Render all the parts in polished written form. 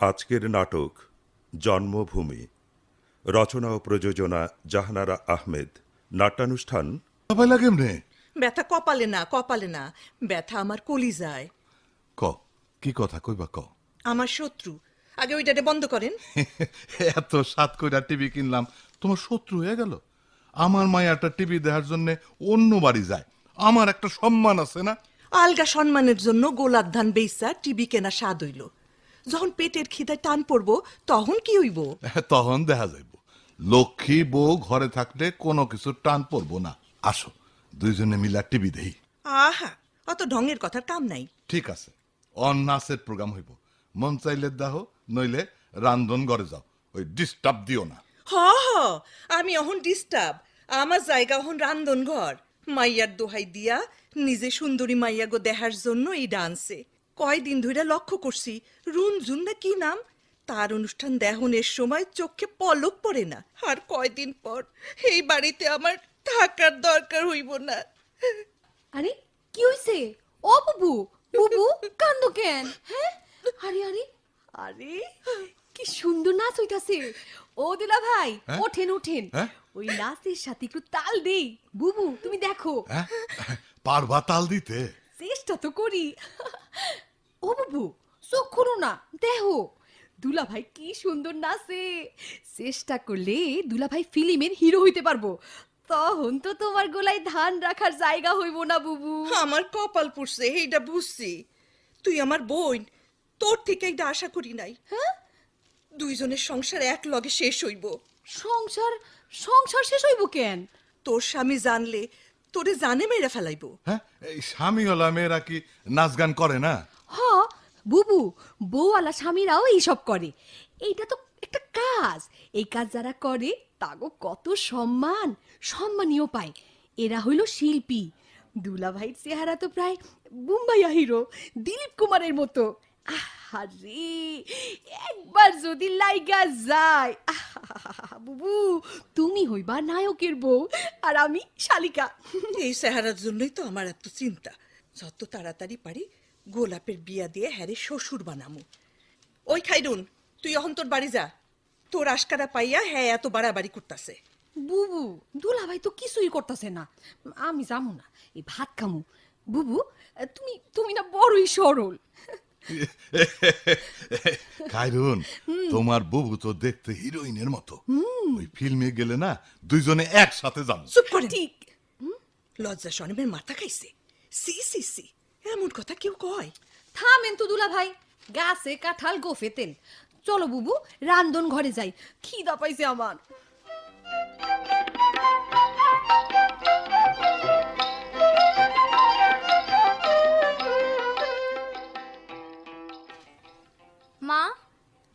আজকের নাটক জন্মভূমি, রচনা ও প্রযোজনা জাহানারা আহমেদ। নাট্যানুষ্ঠান কেমনে? ব্যথা কপালে না, ব্যথা আমার কলিজায়। ক কি কথা কইবা ক। আমার শত্রু, আগে ওইটাতে বন্ধ করেন। এত সাত কইরা টিভি কিনলাম, তোমার শত্রু হয়ে গেল? আমার মায়াটা টিভি দেখার জন্য অন্য বাড়ি যায়, আমার একটা সম্মান আছে না? আলগা সম্মানের জন্য গোলার ধান বেইসা টিভি কেনা স্বাদ হইল। যখন পেটের খিদায় টান পড়বো তখন কি হইব? তখন দেখা যাইব। লক্ষ্মী বউ ঘরে থাকলে কোনো কিছু টান পড়বো না। আসো দুইজনে মিলা টিভি দেই। আহা, অত ঢঙের কথার কাম নাই। ঠিক আছে, নাচের প্রোগ্রাম হইব। মন চাইলে দাহ, নইলে রান্ধন ঘরে যাও, ওই ডিস্টার্ব দিও না। হ হ, আমি অহন ডিস্টার্ব। আমার জায়গা অহন রান্ধন ঘর। মাইয়ার দোহাই দিয়া নিজে সুন্দরী মাইয়া গো দেহার জন্য এই ডান্সে কয়দিন ধরে লক্ষ্য করছি। রুনঝুন না কি নাম, তার অনুষ্ঠান দেহনের সময় চোখে পলক পড়ে না। আর কয়দিন পর এই বাড়িতে আমার থাকার দরকার হইব না। আরে কি হইছে? ও বুবু, বুবু কান্দ কেন? হ্যাঁ, আরে আরে আরে কি সুন্দর নাচ হইতাছে। ও দিলা ভাই, হ্যাঁ? ওঠেন ওঠেন। হ্যাঁ? ওই নাচের সাথে একটু তাল দেই। বুবু তুমি দেখো। হ্যাঁ, পারবা তাল দিতে? চেষ্টা তো করি। ও বুবু চোখ খুলো না, দেখো দুলা ভাই কি সুন্দর নাচে। চেষ্টা করলে দুলা ভাই ফিল্মের হিরো হইতে পারবো। তখন তো তোমার গোলায় ধান রাখার জায়গা হইব না বুবু। আমার কপাল পুড়ছে, এইটা বুঝছি। তুই আমার বোন, তোর থেকে এইটা আশা করি নাই। হ্যাঁ, দুইজনের সংসার এক লগে শেষ হইব। সংসার সংসার শেষ হইব কেন? তোর স্বামী জানলে তোরে জানে মেরে ফেলাইব। হ্যাঁ, এই স্বামী হলা মেয়েরা কি নাচ গান করে না? হ বুবু, বউওয়ালা স্বামীরাও এইসব করে। এইটা তো একটা কাজ। এই কাজ যারা করে তাগো কত সম্মানীয় পায়। এরা হইল শিল্পী। দুলা ভাইয়ের চেহারা তো প্রায় বুম্বাইয়া হিরো দিলীপ কুমারের মতো। আরে একবার যদি লাইগা যায়, বুবু তুমি হইবা নায়কের বউ আর আমি শালিকা। এই চেহারার জন্যই তো আমার এত চিন্তা। যত তাড়াতাড়ি পারি গোলাপের বিয়া দিয়ে হ্যারে শ্বশুর বানামু। ওই খাইরুন, তুই এখন তোর বাড়ি যা। তোর আশকারা পাইয়া হ্যাঁ এত বাড়াবাড়ি করতাছে। বুবু দুলা ভাই তো কিছুই করতেছে না, আমি যাবো না, এই ভাত খামু। বুবু তুমি তুমি না বড়ই সরল। খায়রুন, তোমার বুবু তো দেখতে হিরোইনের মতো। ওই ফিল্মে গেলে না দুইজনে একসাথে যাবো। চুপ করে। ঠিক। লজ্জা শরমের মাথা খাইছে। সি সি সি, এমন কথা কেউ কয়? থামেন তো দুলা ভাই, গাছে কাঁঠাল গোফে তেল। চলো বুবু রান্ধন ঘরে যাই, খিদা পাইছে আমার। মা,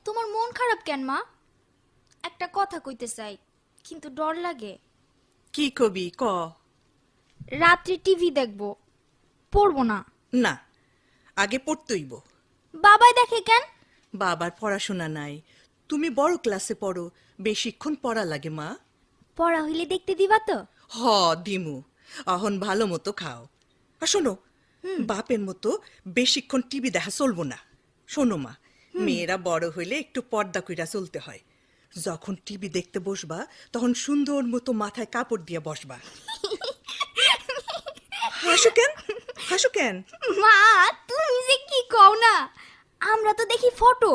তোমার মন খারাপ কেন মা? একটা কথা কইতে চাই, কিন্তু ডর লাগে। কি কবি ক? রাত্রে টিভি দেখবো, পড়বো না। না, আগে পড়তইব। বাবাই দেখে কেন? বাবার পড়াশোনা নাই, তুমি বড় ক্লাসে পড়ো, বেশিক্ষণ পড়া লাগে মা। পড়া হইলে দেখতে দিবা তো? হ দিমু, অহন ভালো মতো খাও। আর শোনো, বাপের মতো বেশিক্ষণ টিভি দেখা চলবো না। শোনো মা, মেয়েরা বড় হইলে একটু পর্দা কইরা চলতে হয়। যখন টিভি দেখতে বসবা তখন সুন্দর মতো মাথায় কাপড় দিয়ে বসবা। হাসো কেন, হাসো কেন? মা তুমি যে কি কও না, আমরা তো দেখি ফটো।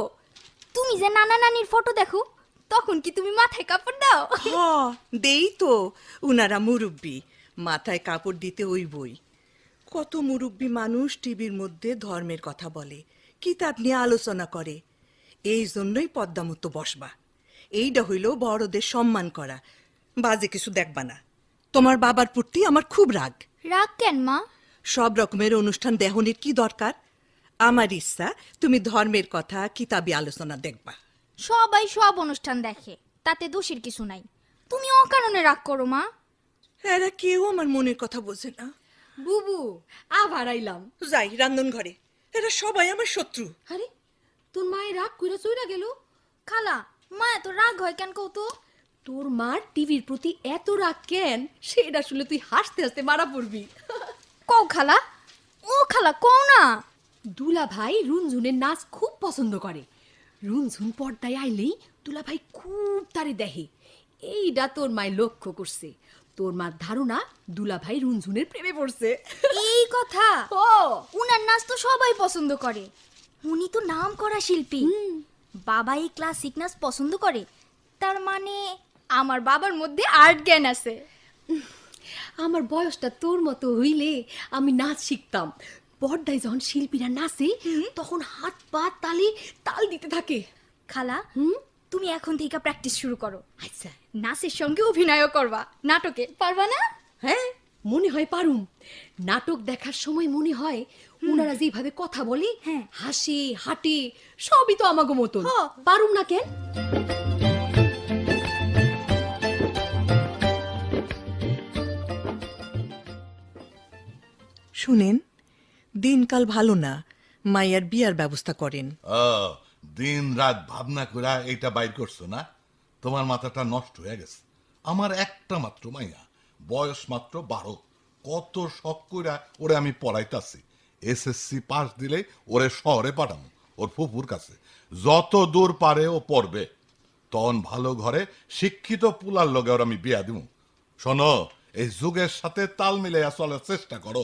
তুমি যে নানা নানির ফটো দেখো, তখন কি তুমি মাথায় কাপড় দাও? হ দেই তো, উনারা মুরব্বী, মাথায় কাপড় দিতে ওই বই। কত মুরব্বী মানুষ টিভির মধ্যে ধর্মের কথা বলে, কিতাব নিয়ে আলোচনা করে। এই জন্যই পদ্মা মতো বসবা। এইটা হইল বড়দের সম্মান করা, বাজে কিছু দেখবা না। তোমার বাবার প্রতি আমার খুব রাগ। রাগ কেন মা? সব রকমের অনুষ্ঠান দেহনের কি দরকার? আমার ইচ্ছা তুমি ধর্মের কথা কিতাবি আলোচনা দেখবা। সবাই সব অনুষ্ঠান দেখে, তাতে দোষের কিছু নাই। তুমি অকারণে রাগ করো মা। এরা কেউ আমার মনের কথা বোঝে না। বুবু আবার আইলাম। যাই রান্ধন ঘরে, এরা সবাই আমার শত্রু। আরে তোর মায়ের রাগ কইরা চইরা গেল। খালা, মা এত রাগ হয় কেন কও তো? তোর মার টিভির প্রতি এত রাগ কেন, সেটা শুনলে তুই হাসতে হাসতে মারা পড়বি। কও খালা, ও খালা কও না। দুলা ভাই রুনঝুনের নাচ খুব পছন্দ করে। রুনঝুন পর্দায় আইলেই দুলাভাই খুব তারে দেখে। এইটা তোর মায় লক্ষ্য করছে। তোর মার ধারণা দুলাভাই রুনঝুনের প্রেমে পড়ছে। এই কথা ও উনার নাচ তো সবাই পছন্দ করে, উনি তো নাম করা শিল্পী। বাবা এই ক্লাসিক নাচ পছন্দ করে, তার মানে আমার বাবার মধ্যে আর্ট জ্ঞান আছে। আমার বয়সটা তোর মতো হইলে আমি নাচ শিখতাম। পর্দায় যখন শিল্পীরা নাচে তখন হাত পা তালে তাল দিতে থাকে। খালা, তুমি এখন থেকে প্র্যাকটিস শুরু করো। আচ্ছা, নাচের সঙ্গে অভিনয়ও করবা, নাটকে পারবা না? হ্যাঁ মনে হয় পারুম। নাটক দেখার সময় মনে হয় ওনারা যেভাবে কথা বলে, হ্যাঁ। হাসে হাঁটে, সবই তো আমাগো মতন। হ। পারুম না কেন? শুনেন, দিনকাল ভালো না, মাইয়ার বিয়ার ব্যবস্থা করেন। দিন রাত ভাবনা করে এইটা বাইর করছো না? তোমার মাথাটা নষ্ট হয়ে গেছে। আমার একটা মাত্র মাইয়া, বয়স মাত্র 12। কত শখ কইরা ওরে আমি পড়াইতাছি। এসএসসি পাস দিলে ওরে শহরে পাঠাবো ওর ফুপুর কাছে, যত দূর পারে ও পড়বে। তখন ভালো ঘরে শিক্ষিত পুলার লগে ওর আমি বিয়া দিব। শোনো, এই যুগের সাথে তাল মিলাইয়া চলার চেষ্টা করো।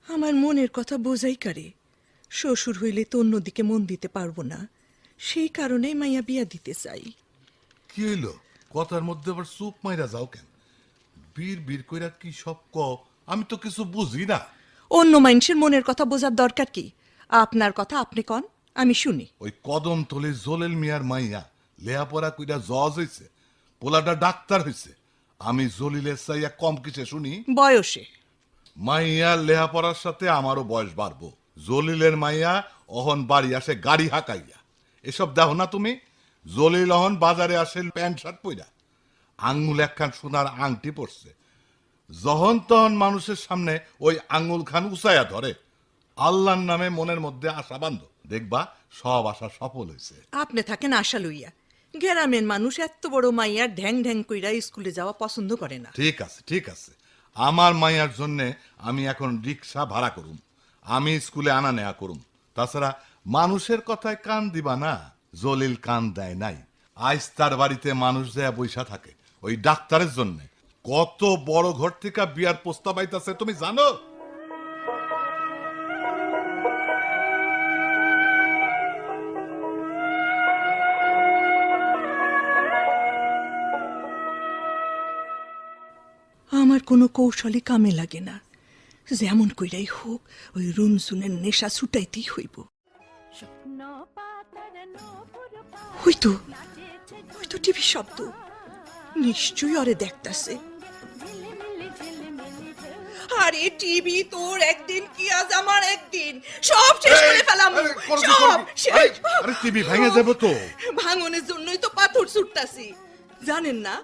আমার মনের কথা বোঝাই কারে, শ্বশুর হইলে তো অন্যদিকে মন দিতে পারবো না, সেই কারণেই মাইয়া বিয়া দিতে চাই। কি হইলো? কথার মধ্যে আবার চুপ মাইরা যাও কেন? বীর বীর কইরা কি সব ক, আমি তো কিছু বুঝি না। অন্য মানুষের মনের কথা বোঝার দরকার কি? আপনার কথা আপনি কন, আমি শুনি। ওই কদমতলি জলিল মিয়ার মাইয়া লেহাপড়া কইরা জজ হইছে, পোলাটা ডাক্তার হইছে। আমি জলিলের চাইয়া কম কিসে শুনি? বয়সে মাইয়া লেহাপড়ার সাথে আমারও বয়স বাড়বো। জলিলের মাইয়া অহন বাড়ি আসে গাড়ি হাঁকাইয়া। এসব দেখো না তুমি? জলিল অহন বাজারে আসে প্যান্ট শার্ট পইরা, আঙ্গুল একখান সোনার আংটি পরছে। যখন তখন মানুষের সামনে ওই আঙ্গুল খান উঁচাইয়া ধরে। আল্লাহর নামে মনের মধ্যে আশা বান্ধ, দেখবা সব আশা সফল হয়েছে। আপনি থাকেন আশা লইয়া। গ্রামের মানুষ এত বড় মাইয়ার ঢ্যাং ঢ্যাং কইরা স্কুলে যাওয়া পছন্দ করে না। ঠিক আছে, ঠিক আছে। আমার মাইয়ার জন্যে আমি এখন রিক্সা ভাড়া করুম, আমি স্কুলে আনা নেয়া করুম। তাছাড়া মানুষের কথায় কান দিবা না। জলিল কান দেয় নাই। আজ তার বাড়িতে মানুষ যায় বৈশা থাকে ওই ডাক্তারের জন্যে। কত বড় ঘর থেকে বিয়ার প্রস্তাব আইতাছে তুমি জানো? আমার কোনো কৌশলই কামে লাগে না, যেমন কইরাই হোক ওই রুনঝুনের নেশা ছুটাইতেই হইব। হইতো হইতো টিভি শব্দ, নিশ্চয়ই ওরে দেখতাছে। আরে টিভি তোর একদিন কি আজ আমার একদিন, সব শেষ করে ফেলাম, সব শেষ। আরে টিভি ভেঙে যাবে তো। ভাঙনের জন্যই তো পাথর ছুটতাছি, জানেন না?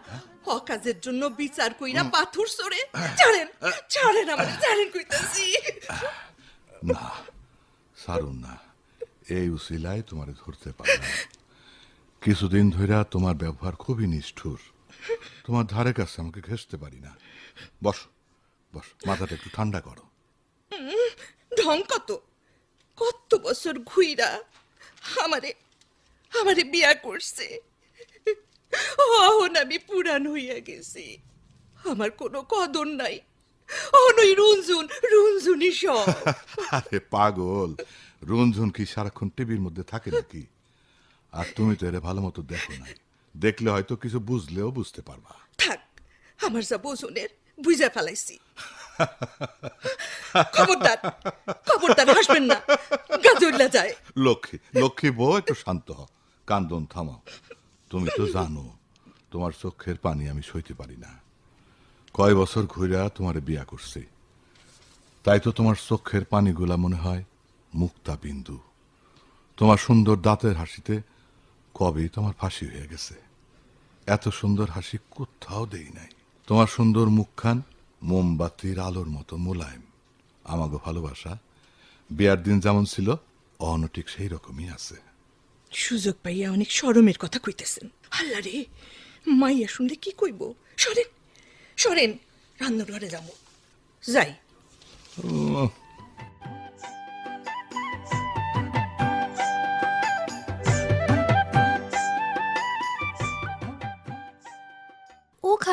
হকাজের জন্য বিচার কইরা পাথর ছড়ে। ছাড়েন ছাড়েন, আমার ছাড়েন কইতাছি। না সারুন না, এই উসিলায় তোমারে ধরতে পারলাম। কিছুদিন ধইরা তোমার ব্যবহার খুবই নিষ্ঠুর। তোমার ধারে কাছে আমাকে ঘেঁষতে পারি না। বস বস, মাথাটা একটু ঠান্ডা করো। ঢং কত, কত বছর ঘুইরা আমারে আমারে বিয়া করছে। অহন আমি পুরান হইয়া গেছি, আমার কোনো কদর নাই। অহন ওই রুনঝুন রুনঝুনি সব। আরে পাগল, রুনঝুন কি সারাক্ষণ টিভির মধ্যে থাকে নাকি? আর তুমি তো এর ভালো মতো দেখো নাই, দেখলে হয়তো কিছু বুঝলেও বুঝতে পারবা। থাক, আমার যা বোঝনের বুঝা ফেলাইছি। খবরদার খবরদার হাসবেন না, গাজুল্লা যায়। লক্ষ্মী লক্ষ্মী বউ, একটু শান্ত হও, কান্দন থামাও। তুমি তো জানো তোমার চোখের পানি আমি সইতে পারি না। কয় বছর ঘুরা তোমারে বিয়া করছি, তাই তো তোমার চোখের পানিগুলা মনে হয় মুক্তা বিন্দু। তোমার সুন্দর দাঁতের হাসিতে কবেই তোমার ফাঁসি হয়ে গেছে। এত সুন্দর হাসি কোথাও দেই নাই। তোমার সুন্দর মুখখান মোমবাতির আলোর মতো মোলায়েম। আমাগো ভালোবাসা বিয়ার দিন যেমন ছিল অহনো ঠিক সেই রকমই আছে। সুযোগ পাইয়া অনেক শরমের কথা কইতেছেন। আল্লাহ রে, মাইয়া শুনলে কি কইব? সরেন সরেন, রান্নাঘরে যাবো, যাই।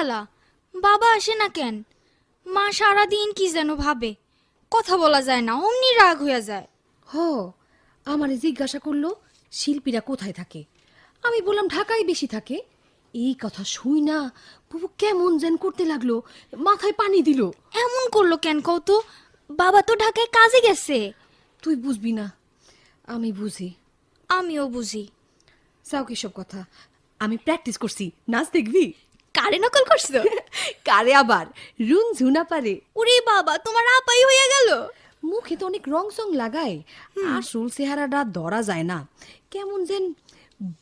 খালা, বাবা আসে না কেন? মা সারাদিন কি যেন ভাবে, কথা বলা যায় না, অমনি রাগ হইয়া যায়। হ, আমারে জিজ্ঞাসা করলো শিল্পীরা কোথায় থাকে। আমি বললাম ঢাকায় বেশি থাকে। এই কথা শুই না বুবু কেমন যেন করতে লাগলো, মাথায় পানি দিল। এমন করলো কেন কত? বাবা তো ঢাকায় কাজে গেছে। তুই বুঝবি না, আমি বুঝি। আমিও বুঝি। যাও কি সব কথা, আমি প্র্যাকটিস করছি, নাচ দেখবি? কারে নকল করছো? কারে আবার, রুন ঝুনা পারে। ওরে বাবা, তোমার আপাই হইয়া গেল। মুখে তো অনেক রং সং লাগায়, আসল চেহারাটা ধরা যায় না, কেমন যেন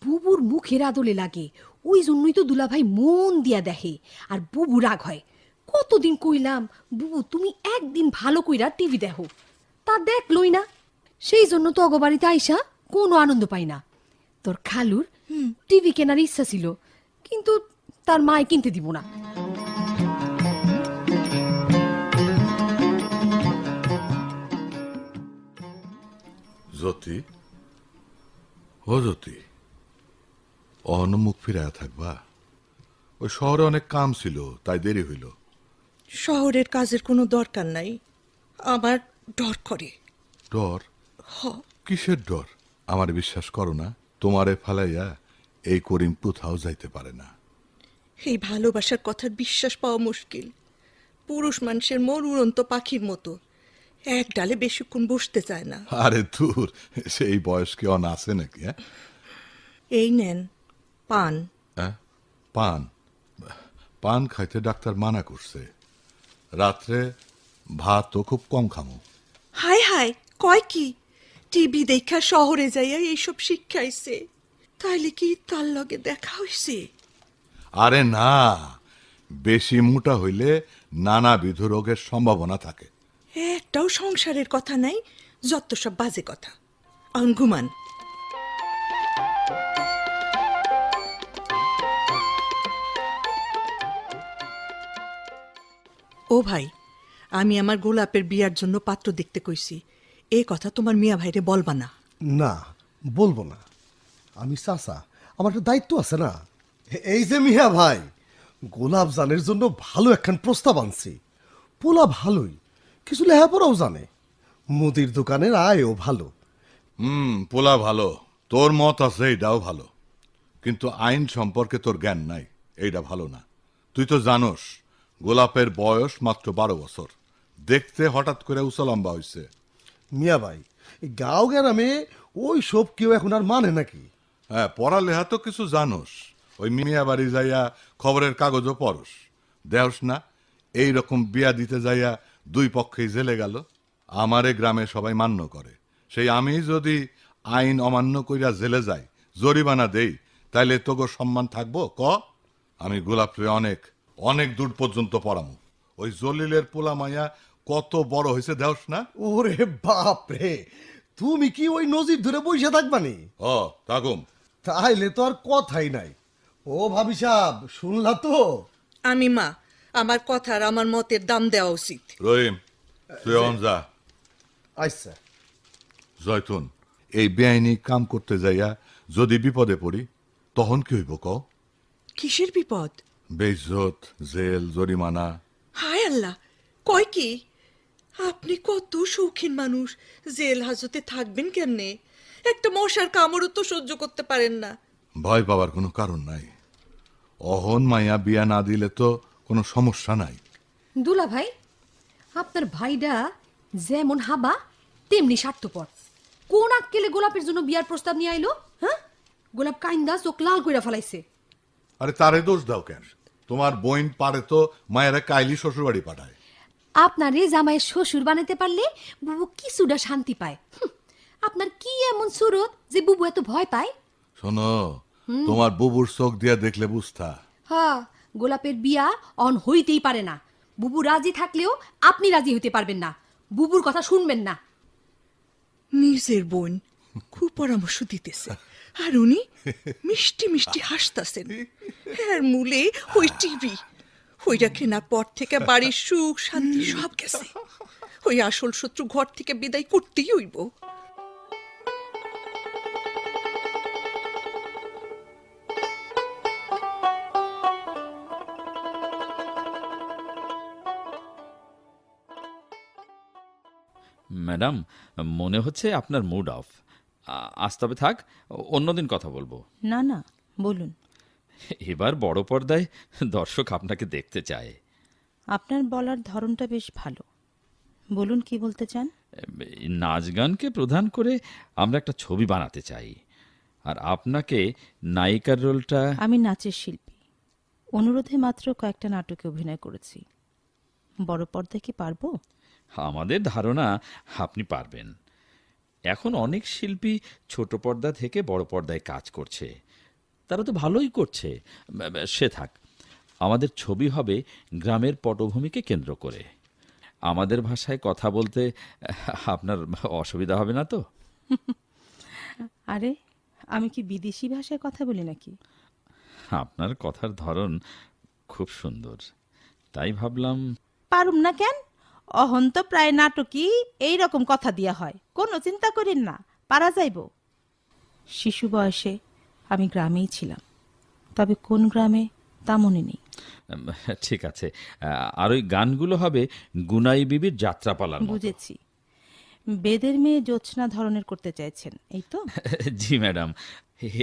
বুবুর মুখের আদলে লাগে। ওই জন্যই তো দুলাভাই মন দিয়া দেখে, আর বুবু রাগ হয়। কতদিন কইলাম বুবু তুমি একদিন ভালো কইরা টিভি দেখো, তা দেখলই না। সেই জন্য তো অগবাড়িতে আইসা কোনো আনন্দ পাই না। তোর খালুর টিভি কেনার ইচ্ছা ছিল, কিন্তু তার মায় কিনতে দিব না। জ্যোতি, ও জ্যোতি, অন্য মুখ ফিরাইয়া থাকবা? ওই শহরে অনেক কাম ছিল, তাই দেরি হইল। শহরের কাজের কোনো দরকার নাই, আমার ডর করে। ডর? কিসের ডর? আমার বিশ্বাস করো না, তোমারে ফালাইয়া এই করিম কোথাও যাইতে পারে না। এই ভালোবাসার কথার বিশ্বাস পাওয়া মুশকিল। পুরুষ মানুষের মন উড়ন্ত পাখির মতো, এক ডালে বেশিক্ষণ বসতে চায় না। আরে দূর, সেই বয়স কি অন আছে নাকি? হ্যাঁ, এই নেন পান। পান? পান খাইতে ডাক্তার মানা করছে। রাত্রে ভাতও খুব কম খামো। হায় হায়, কয় কি? টিভি দেখা শহরে যাইয়া এইসব শিক্ষাইছে, তাইলে কি তার লগে দেখা হইছে? আরে না, বেশি মোটা হইলে নানাবিধ রোগের সম্ভাবনা থাকে। একটাও সংসারের কথা নাই, যত সব বাজে কথা। অন ঘুমান। ও ভাই, আমি আমার গোলাপের বিয়ার জন্য পাত্র দেখতে কইছি, এ কথা তোমার মিয়া ভাইরে বলবা না। না, বলবো না। আমি চাচা, আমার একটা দায়িত্ব আছে না। এই যে মিয়া ভাই, গোলাপ জানের জন্য ভালো একখান প্রস্তাব আনছি। পোলা ভালোই, কিছু লেখাপড়াও জানে, মুদির দোকানের আয়ও ভালো। পোলা ভালো, তোর মত আছে, এইটাও ভালো, কিন্তু আইন সম্পর্কে তোর জ্ঞান নাই, এইটা ভালো না। তুই তো জানোস গোলাপের বয়স মাত্র 12 বছর, দেখতে হঠাৎ করে উচলম্বা হয়েছে। মিয়া ভাই, এই গাঁও গ্রামে ওই সব কেউ এখন আর মানে নাকি? হ্যাঁ, পড়ালেখা তো কিছু জানোস, ওই মিয়া বাড়ি যাইয়া খবরের কাগজও পড়স, দেওস না এই রকম বিয়া দিতে যাইয়া দুই পক্ষেই জেলে গেল। আমারে গ্রামে সবাই মান্য করে, সেই আমি যদি আইন অমান্য কইরা জেলে যাই, জরিমানা দেই, তাইলে তোগো সম্মান থাকবো ক? আমি গোলাপরে অনেক অনেক দূর পর্যন্ত পড়ামু। ওই জলিলের পোলা মাইয়া কত বড় হয়েছে দেওস না? ওরে বাপ রে, তুমি কি ওই নজির ধরে বসে থাকবানি? ও থাকুম। তাইলে তো আর কথাই নাই। ও ভাবি সাহেব, শুনলা তো? আমি মা, আমার কথার আমার মতের দাম দেওয়া উচিত। রহিম, তুই এখন যা। আচ্ছা। জয়তুন, এই বেআইনি কাম করতে যাইয়া যদি বিপদে পড়ি, তখন কি হইব ক? কিসের বিপদ? বেইজ্জত, জেল, জরিমানা। হায় আল্লাহ, কয় কি? আপনি কত শৌখিন মানুষ, জেল হাজতে থাকবেন কেমনে? একটা মশার কামড়ও তো সহ্য করতে পারেন না। ভয় পাওয়ার কোনো কারণ নাই। অহন মাইয়া বিয়া না দিলে তো কোনো সমস্যা নাই। দুলাভাই, আপনার ভাইডা যেমন হাবা তেমনি স্বার্থপর। কোন আক্কেলে গোলাপের জন্য বিয়ার প্রস্তাব নিয়ে আইলো? হ্যাঁ, গোলাপ কাইন্দা চোখ লাল কইরা ফেলাইছে। আরে তারে দোষ দাও কেন? তোমার বোন পারে তো মায়েরা কাইলি শ্বশুর বাড়ি পাঠায়। আপনারে জামাইয়ের শ্বশুর বানাইতে পারলে বুবু কিছুটা শান্তি পায়। আপনার কি এমন সুরত যে বুবু এত ভয় পায়? শোনো, তোমার বুবুর চোখ দিয়া দেখলে বুঝতা। হ্যাঁ, গোলাপের বিয়া অন হইতেই পারে না। বুবু রাজি থাকলেও আপনি রাজি হইতে পারবেন না, বুবুর কথা শুনবেন না। নিজের বোন খুব পরামর্শ দিতেছে, আর উনি মিষ্টি মিষ্টি হাসতাছেন। এর মূলে ওই টিভি, ওইটা কেনার পর থেকে বাড়ির সুখ শান্তি সব গেছে। ওই আসল শত্রু ঘর থেকে বিদায় করতেই হইব। ম্যাডাম, মনে হচ্ছে আপনার মুড অফ। আজ তবে থাক, অন্যদিন কথা বলবো। না না, বলুন। এবার বড় পর্দায় দর্শক আপনাকে দেখতে চায়। আপনার বলার ধরনটা বেশ ভালো। বলুন, কি বলতে চান? এই নাচ গানকে প্রধান করে আমরা একটা ছবি বানাতে চাই, আর আপনাকে নায়িকার রোলটা। আমি নাচের শিল্পী, অনুরোধে মাত্র কয়েকটা নাটকে অভিনয় করেছি। বড় পর্দায় কি পারবো? আমাদের ধারণা আপনি পারবেন। এখন অনেক শিল্পী ছোট পর্দা থেকে বড় পর্দায় কাজ করছে, তারা তো ভালোই করছে। সে থাক, আমাদের ছবি হবে গ্রামের পটভূমিকে কেন্দ্র করে। আমাদের ভাষায় কথা বলতে আপনার অসুবিধা হবে না তো? আরে, আমি কি বিদেশি ভাষায় কথা বলি নাকি? আপনার কথার ধরন খুব সুন্দর, তাই ভাবলাম। পারুম না কেন? অহন তো প্রায় নাটকই এই রকম কথা দিয়া হয়, কোনো চিন্তা করিন না, পারা যাইব। শিশু বয়সে আমি গ্রামেই ছিলাম, তবে কোন গ্রামে তা মনে নেই। ঠিক আছে, আর ওই গানগুলো হবে গুনাই বিবির যাত্রাপালার মতো। বুঝেছি, বেদের মেয়ে জ্যোৎস্না ধরনের করতে চাইছেন, এই তো? জি ম্যাডাম,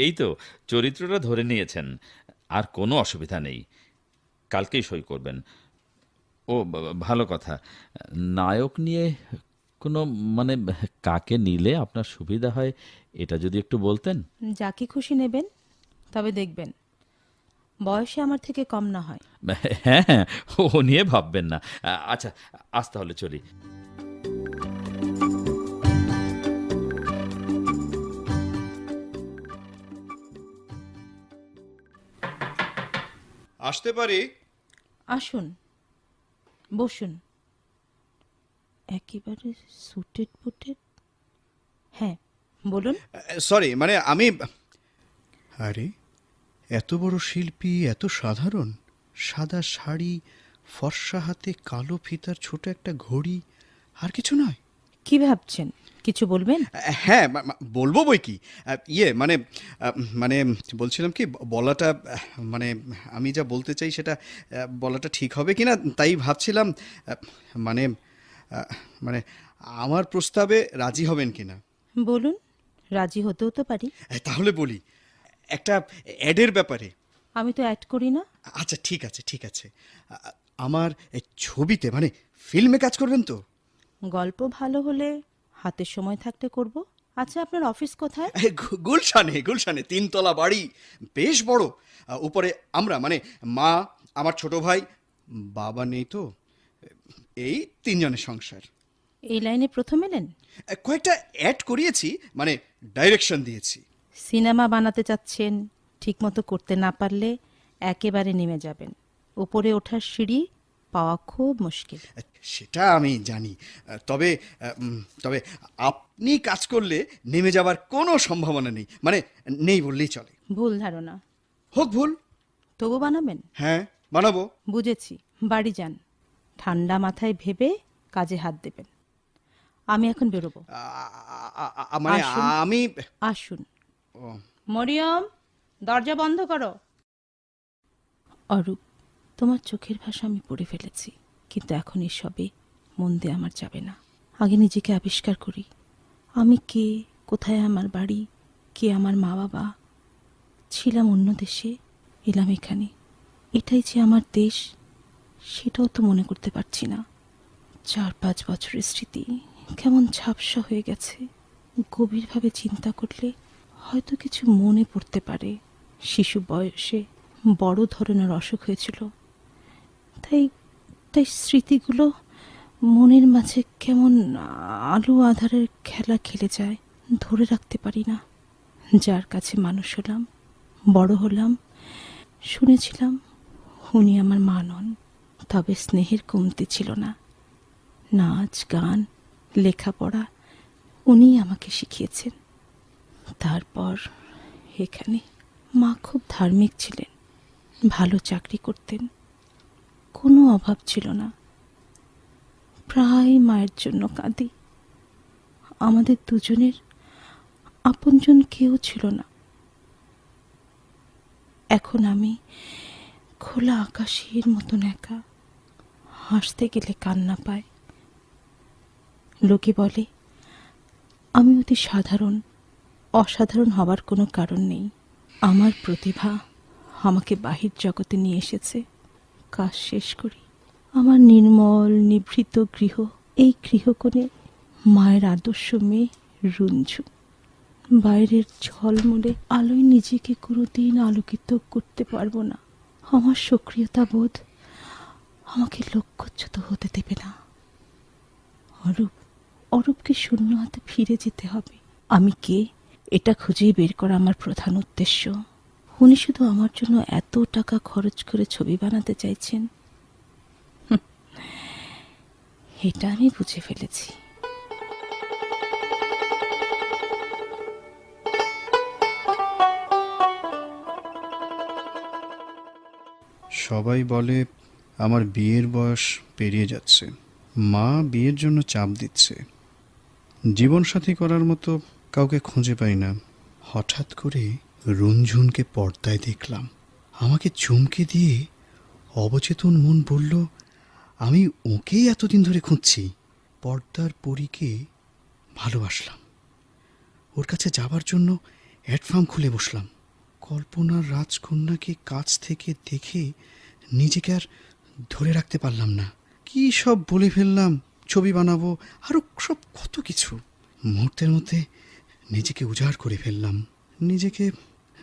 এই তো চরিত্রটা ধরে নিয়েছেন, আর কোনো অসুবিধা নেই। কালকেই সই করবেন। ও ভালো কথা, নায়ক নিয়ে কোনো মানে কাকে নিলে আপনার সুবিধা হয় এটা যদি একটু বলতেন। যাকে খুশি নেবেন, তবে দেখবেন বয়সে আমার থেকে কম না হয়। হ্যাঁ হ্যাঁ, ও নিয়ে ভাববেন না। আচ্ছা, আজ তাহলে চলি। আসতে পারি? আসুন, বসুন। একেবারে সুটেড বুটেড? হ্যাঁ, বলুন। সরি, মানে আমি... আরে, এত বড় শিল্পী, এত সাধারণ, সাদা শাড়ি, ফর্সা হাতে কালো ফিতার ছোট একটা ঘড়ি, আর কিছু নয়? কি ভাবছেন, কিছু বলবেন? হ্যাঁ, বলবো বই কি। মানে মানে বলছিলাম কি, বলাটা মানে আমি যা বলতে চাই সেটা বলাটা ঠিক হবে কি না তাই ভাবছিলাম। মানে মানে আমার প্রস্তাবে রাজি হবেন কি না? বলুন, রাজি হতেও তো পারি। তাহলে বলি, একটা অ্যাডের ব্যাপারে। আমি তো অ্যাড করি না। আচ্ছা, ঠিক আছে ঠিক আছে। আমার এই ছবিতে মানে ফিল্মে কাজ করবেন তো? গল্প ভালো হলে হাতের সময় থাকতে করব। আচ্ছা, আপনার অফিস কোথায়? গুলশানে, গুলশানে 3 তলা বাড়ি, বেশ বড়। উপরে আমরা মানে মা, আমার ছোট ভাই, বাবা নেই তো, এই 3 জনের সংসার। এই লাইনে প্রথম এলেন? কয়েকটা অ্যাড করিয়েছি, মানে ডাইরেকশন দিয়েছি। সিনেমা বানাতে চাচ্ছেন, ঠিকমতো করতে না পারলে একেবারে নেমে যাবেন। উপরে ওঠার সিঁড়ি পাওয়া খুব মুশকিল। সেটা আমি জানি, তবে তবে আপনি কাজ করলে নেমে যাবার কোনো সম্ভাবনা নেই, মানে নেই বললেই চলে। ভুল ধারণা। হোক ভুল, তবু বানাবেন? হ্যাঁ বানাবো। বুঝেছি, বাড়ি যান, ঠান্ডা মাথায় ভেবে কাজে হাত দেবেন। আমি এখন বেরোবো। মানে আসুন। আমি... আসুন। ও, মরিয়ম, দরজা বন্ধ করো। অরূপ, তোমার চোখের ভাষা আমি পড়ে ফেলেছি, কিন্তু এখন এসবে মন দিয়ে আমার যাবে না। আগে নিজেকে আবিষ্কার করি। আমি কে, কোথায় আমার বাড়ি, কে আমার মা বাবা। ছিলাম অন্য দেশে, এলাম এখানে। এটাই যে আমার দেশ, সেটাও তো মনে করতে পারছি না। 4-5 বছরের স্মৃতি কেমন ঝাপসা হয়ে গেছে। গভীরভাবে চিন্তা করলে হয়তো কিছু মনে পড়তে পারে। শিশু বয়সে বড় ধরনের অসুখ হয়েছিল, তাই তাই স্মৃতিগুলো মনের মাঝে কেমন আলো আধারের খেলা খেলে যায়, ধরে রাখতে পারি না। যার কাছে মানুষ হলাম, বড় হলাম, শুনেছিলাম উনি আমার মা নন, তবে স্নেহের কমতি ছিল না। নাচ গান লেখাপড়া উনিই আমাকে শিখিয়েছেন। তারপর এখানে মা খুব ধার্মিক ছিলেন, ভালো চাকরি করতেন, কোনো অভাব ছিল না। প্রায় মায়ের জন্য কাঁদি। আমাদের দুজনের আপনজন কেউ ছিল না। এখন আমি খোলা আকাশের মতন একা, হাসতে গেলে কান্না পায়। লোকে বলে আমি অতি সাধারণ, অসাধারণ হবার কোনো কারণ নেই। আমার প্রতিভা আমাকে বাহির জগতে নিয়ে এসেছে। কাজ শেষ করি। আমার নির্মল নিভৃত গৃহ, এই গৃহকোণে মায়ের আদর্শ মেয়ে রুঞ্জু। বাইরের ঝলমলে আলোয় নিজেকে কোনোদিন আলোকিত করতে পারবো না। আমার সক্রিয়তা বোধ আমাকে লক্ষ্যচ্যুত হতে দেবে না। অরূপকে শূন্য হাতে ফিরে যেতে হবে। আমি কে এটা খুঁজেই বের করা আমার প্রধান উদ্দেশ্য। উনি শুধু আমার জন্য এত টাকা খরচ করে ছবি বানাতে চাইছেন, এটা আমি বুঝে ফেলেছি। সবাই বলে আমার বিয়ের বয়স পেরিয়ে যাচ্ছে, মা বিয়ের জন্য চাপ দিচ্ছে। জীবনসাথী করার মতো কাউকে খুঁজে পাই না। হঠাৎ করে রুনঝুনকে পর্দায় দেখলাম। আমাকে চমকে দিয়ে অবচেতন মন বলল আমি ওকেই এতদিন ধরে খুঁজছি। পর্দার পরীকে ভালোবাসলাম। ওর কাছে যাবার জন্য অ্যাডফার্ম খুলে বসলাম। কল্পনার রাজকন্যাকে কাছ থেকে দেখে নিজেকে আর ধরে রাখতে পারলাম না। কি সব বলে ফেললাম, ছবি বানাবো, আরও সব কত কিছু। মুহূর্তের মধ্যে নিজেকে উজাড় করে ফেললাম।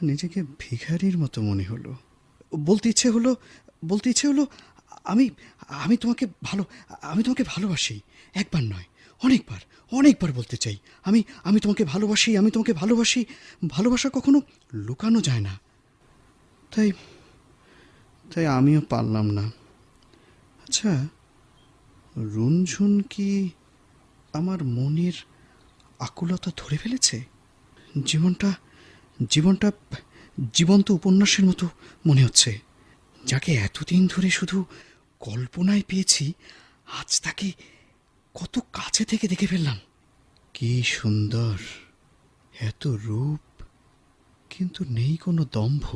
নিজেকে ভিখারির মতো মনে হলো। বলতে ইচ্ছে হলো আমি তোমাকে ভালোবাসি। একবার নয়, অনেকবার বলতে চাই। আমি তোমাকে ভালোবাসি। ভালোবাসা কখনো লুকানো যায় না। তাই আমিও পারলাম না। আচ্ছা, রুনঝুন কি আমার মনের আকুলতা ধরে ফেলেছে? জীবনটা জীবন্ত উপন্যাসের মতো মনে হচ্ছে। যাকে এতদিন ধরে শুধু কল্পনায় পেয়েছি, আজ তাকে কত কাছে থেকে দেখে ফেললাম। কি সুন্দর, এত রূপ, কিন্তু নেই কোনো দম্ভ।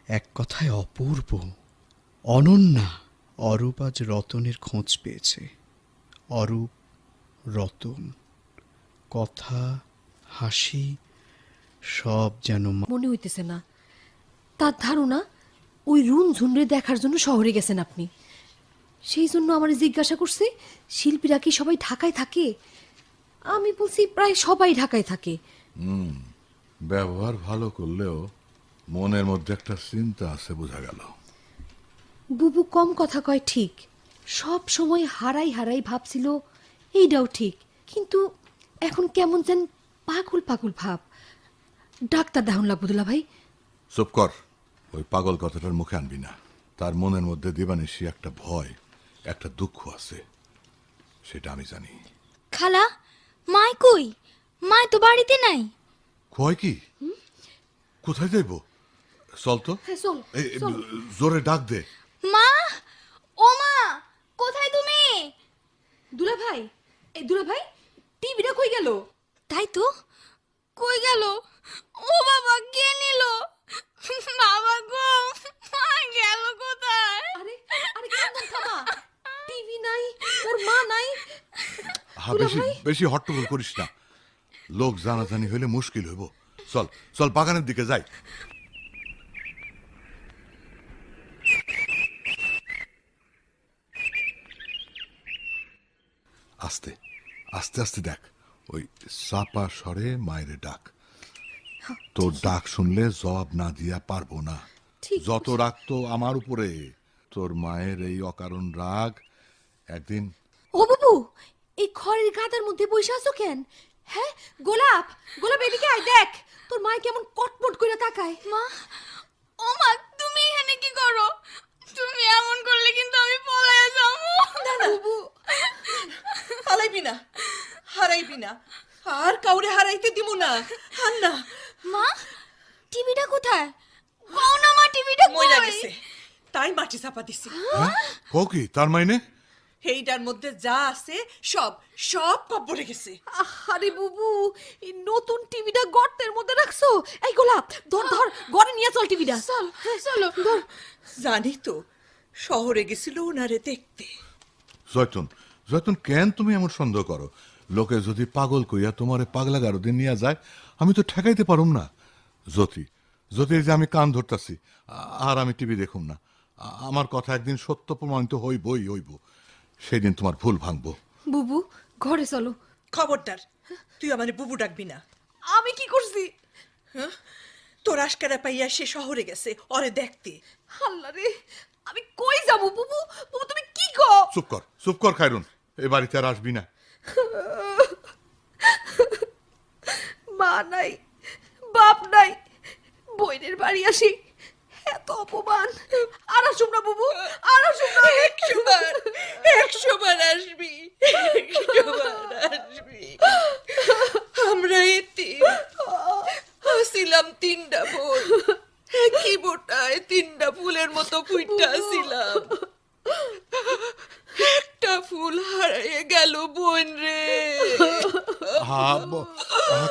এক কথায় অপূর্ব, অনন্যা। অরূপ আজ রতনের খোঁজ পেয়েছে। অরূপ, রতন, কথা, হাসি সব যেন মনে হইতেছে না। তার ধারণা ওই রুনঝুনরে দেখার জন্য শহরে গেছেন আপনি। সেই জন্য আমার জিজ্ঞাসা করছে শিল্পীরা কি সবাই ঢাকায় থাকে। আমি বলছি প্রায় সবাই ঢাকায় থাকে। ব্যবহার ভালো করলেও মনের মধ্যে একটা চিন্তা আছে, বোঝা গেল। বুবু কম কথা কয় ঠিক, সব সময় হারাই ভাবছিল, এইটাও ঠিক। কিন্তু এখন কেমন যেন পাগল ভাব। ডাক্তার দেখান লাগবো দুলা ভাই। চুপ কর, ওই পাগল কথাটার মুখে আনবি না। তার মনের মধ্যে দিবানিশি একটা ভয়, একটা দুঃখ আছে, সেটা আমি জানি। খালা, মায় কই? মায় তো বাড়িতে নাই। কয় কি? কোথায় যাইব? চল তো, হ্যাঁ, চল, এই, চল। জোরে ডাক দে। মা, ও মা, কোথায় তুমি? দুলা ভাই, এই দুলা ভাই, টিভিটা কই গেল? তাই তো, কই গেল? ও বাবা, কে নিল? বাবা গো, মা গেল কোথায়? আরে কান্দন থামা। টিভি নাই, ওর মা নাই। বেশি হট্টগোল করিস না, লোক জানাজানি হইলে মুশকিল হইব। চল বাগানের দিকে যাই। আস্তে আস্তে দেখ, ওই চাপা স্বরে মায়ের ডাক। তোর ডাক শুনলে জবাব না দিয়া পারবো না। যত রাগ তো আমার উপরে, তোর মায়ের এই অকারণ রাগ একদিন। ও বাবু, এই খড়ের গাদার মধ্যে বসে আছো কেন? হ্যাঁ, গোলাপ এদিকে আয়, দেখ তোর মা কেমন কটমট করে তাকায়। মা, ও মা, তুমি এখানে কি করো? তুমি এমন করলে কিন্তু আমি পলায়ে যাবো। না বাবু, হারাইবি না, আর কাউরে হারাইতে দিব না। আর না। মা, টিভিটা কোথায়? কও না মা, টিভিটা মইরা কই? গেছে, তাই মাটি চাপা দিছি। কও কি তার মাইনে? এইটার মধ্যে যা আছে সব কবরে গেছে। আরে বুবু, এই নতুন টিভিটা গর্তের মধ্যে রাখছো। এই গোলাপ, ধর ঘরে নিয়ে চল টিভিটা। চলো। জানি তো, শহরে গেছিল ওনারে দেখতে। জয়তুন, কেন তুমি এমন সন্দেহ করো? লোকে যদি পাগল কইয়া তোমারে পাগলা গারদে নিয়ে যায়, আমি তো ঠেকাইতে পারুম না। জ্যোতি, জ্যোতি, এই যে আমি কান ধরতাছি, আর আমি টিভি দেখুম না। আমার কথা একদিন সত্য প্রমাণিত হইব, সেদিন তোমার ভুল ভাঙবো। বুবু ঘরে চলো। খবরদার, তুই আমার বুবু ডাকবি না। আমি কি করছি? তোর আশকারা পাইয়া সে শহরে গেছে ওরে দেখতে। আল্লাহ রে, আমি কই যাব? বুবু, বুবু তুমি কি কও? চুপ কর খায়রুন, এ বাড়িতে আর আসবি না। মা নাই, বাপ নাই, বইনের বাড়ি আসি এত অপমান। আর আসুম না বুবু, আর আসুম না। 100 বার আসবি, 100 বার আসবি। আমরা ছিলাম 3টা বোন, একই বোটায় 3টা ফুলের মতো ফুইটা ছিলাম। একটা ফুল হারিয়ে গেল বোন রে।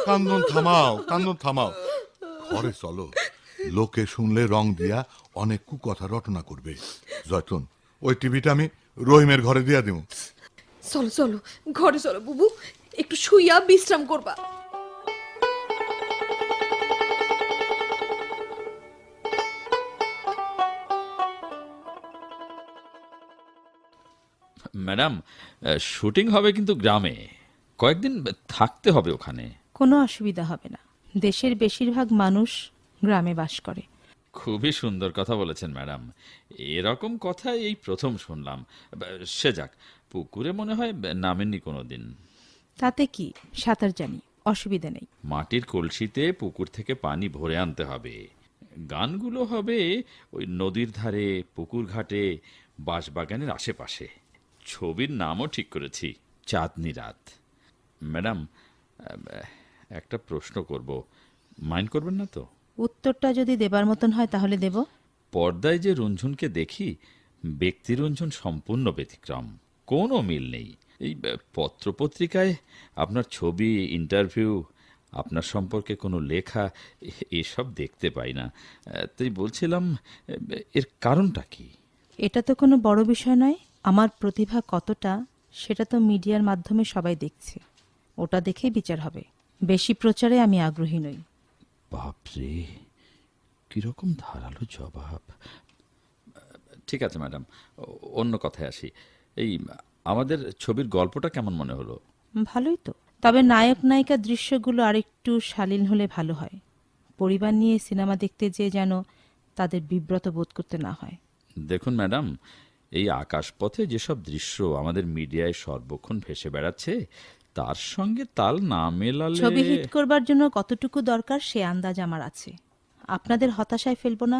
কান্দন থামাও, ঘরে চলো। লোকে শুনলে রং দিয়া অনেক কুকথা রটনা করবে। জয়তুন, ওই টিভিটা আমি রহিমের ঘরে দিয়া দিব। চলো চলো, ঘরে চলো বুবু, একটু শুইয়া বিশ্রাম করবা। ম্যাডাম, শুটিং হবে কিন্তু গ্রামে, কয়েকদিন থাকতে হবে ওখানে। কোনো অসুবিধা হবে না, দেশের বেশিরভাগ মানুষ গ্রামে বাস করে। খুবই সুন্দর কথা বলেছেন ম্যাডাম, এরকম কথা এই প্রথম শুনলাম। সে যাক, পুকুরে মনে হয় নামেননি কোনোদিন। তাতে কি, সাঁতার জানি, অসুবিধা নেই। মাটির কলসিতে পুকুর থেকে পানি ভরে আনতে হবে। গানগুলো হবে ওই নদীর ধারে, পুকুর ঘাটে, বাঁশবাগানের আশেপাশে। ছবির নামও ঠিক করেছি, চাঁদনি রাত। ম্যাডাম, একটা প্রশ্ন করব, মাইন্ড করবেন না তো? উত্তরটা যদি দেবার মতন হয় তাহলে দেব। পর্দায় যে রঞ্জনকে দেখি, ব্যক্তি রঞ্জন সম্পূর্ণ ব্যতিক্রম, কোনো মিল নেই। এই পত্রপত্রিকায় আপনার ছবি, ইন্টারভিউ, আপনার সম্পর্কে কোনো লেখা, এসব দেখতে পাই না। তাই বলছিলাম, এর কারণটা কি? এটা তো কোনো বড় বিষয় নয়। আমার প্রতিভা কতটা সেটা তো মিডিয়ার মাধ্যমে সবাই দেখছে, ওটা দেখেই বিচার হবে। বেশি প্রচারে আমি আগ্রহী নই। বাপরে, কিরকম ধারালো জবাব। ঠিক আছে ম্যাডাম, অন্য কথায় আসি। এই আমাদের ছবির গল্পটা কেমন মনে হলো? ভালোই তো, তবে নায়ক নায়িকার দৃশ্যগুলো আরেকটু শালীন হলে ভালো হয়। পরিবার নিয়ে সিনেমা দেখতে যেয়ে যেন তাদের বিব্রত বোধ করতে না হয়। দেখুন ম্যাডাম, এই আকাশপথে যেসব দৃশ্য আমাদের মিডিয়ায় সর্বক্ষণ ভেসে বেড়াচ্ছে, তার সঙ্গে তাল না মেলালে ছবি হিট করবার জন্য কতটুকু দরকার সে আন্দাজ আমার আছে। আপনাদের হতাশায় ফেলবো না,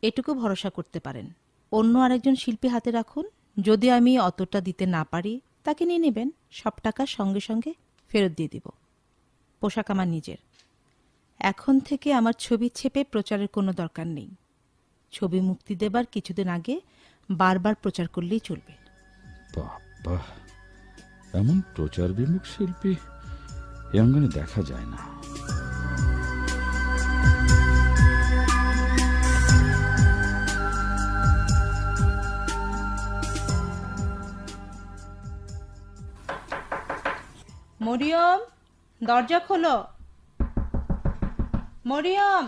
এটুকু ভরসা করতে পারেন। অন্য আরেকজন শিল্পী হাতে রাখুন, যদি আমি অতটা দিতে না পারি তাকে নিয়ে নেবেন, সব টাকা সঙ্গে সঙ্গে ফেরত দিয়ে দিব। পোশাক আমার নিজের। এখন থেকে আমার ছবি ছেপে প্রচারের কোনো দরকার নেই। ছবি মুক্তি দেবার কিছুদিন আগে বারবার প্রচার করলেই চলবে। বাবা, এমন প্রচার বিমুখ শিল্পী এ অঙ্গনে দেখা যায় না। মরিয়ম, দরজা খোলো। মরিয়ম,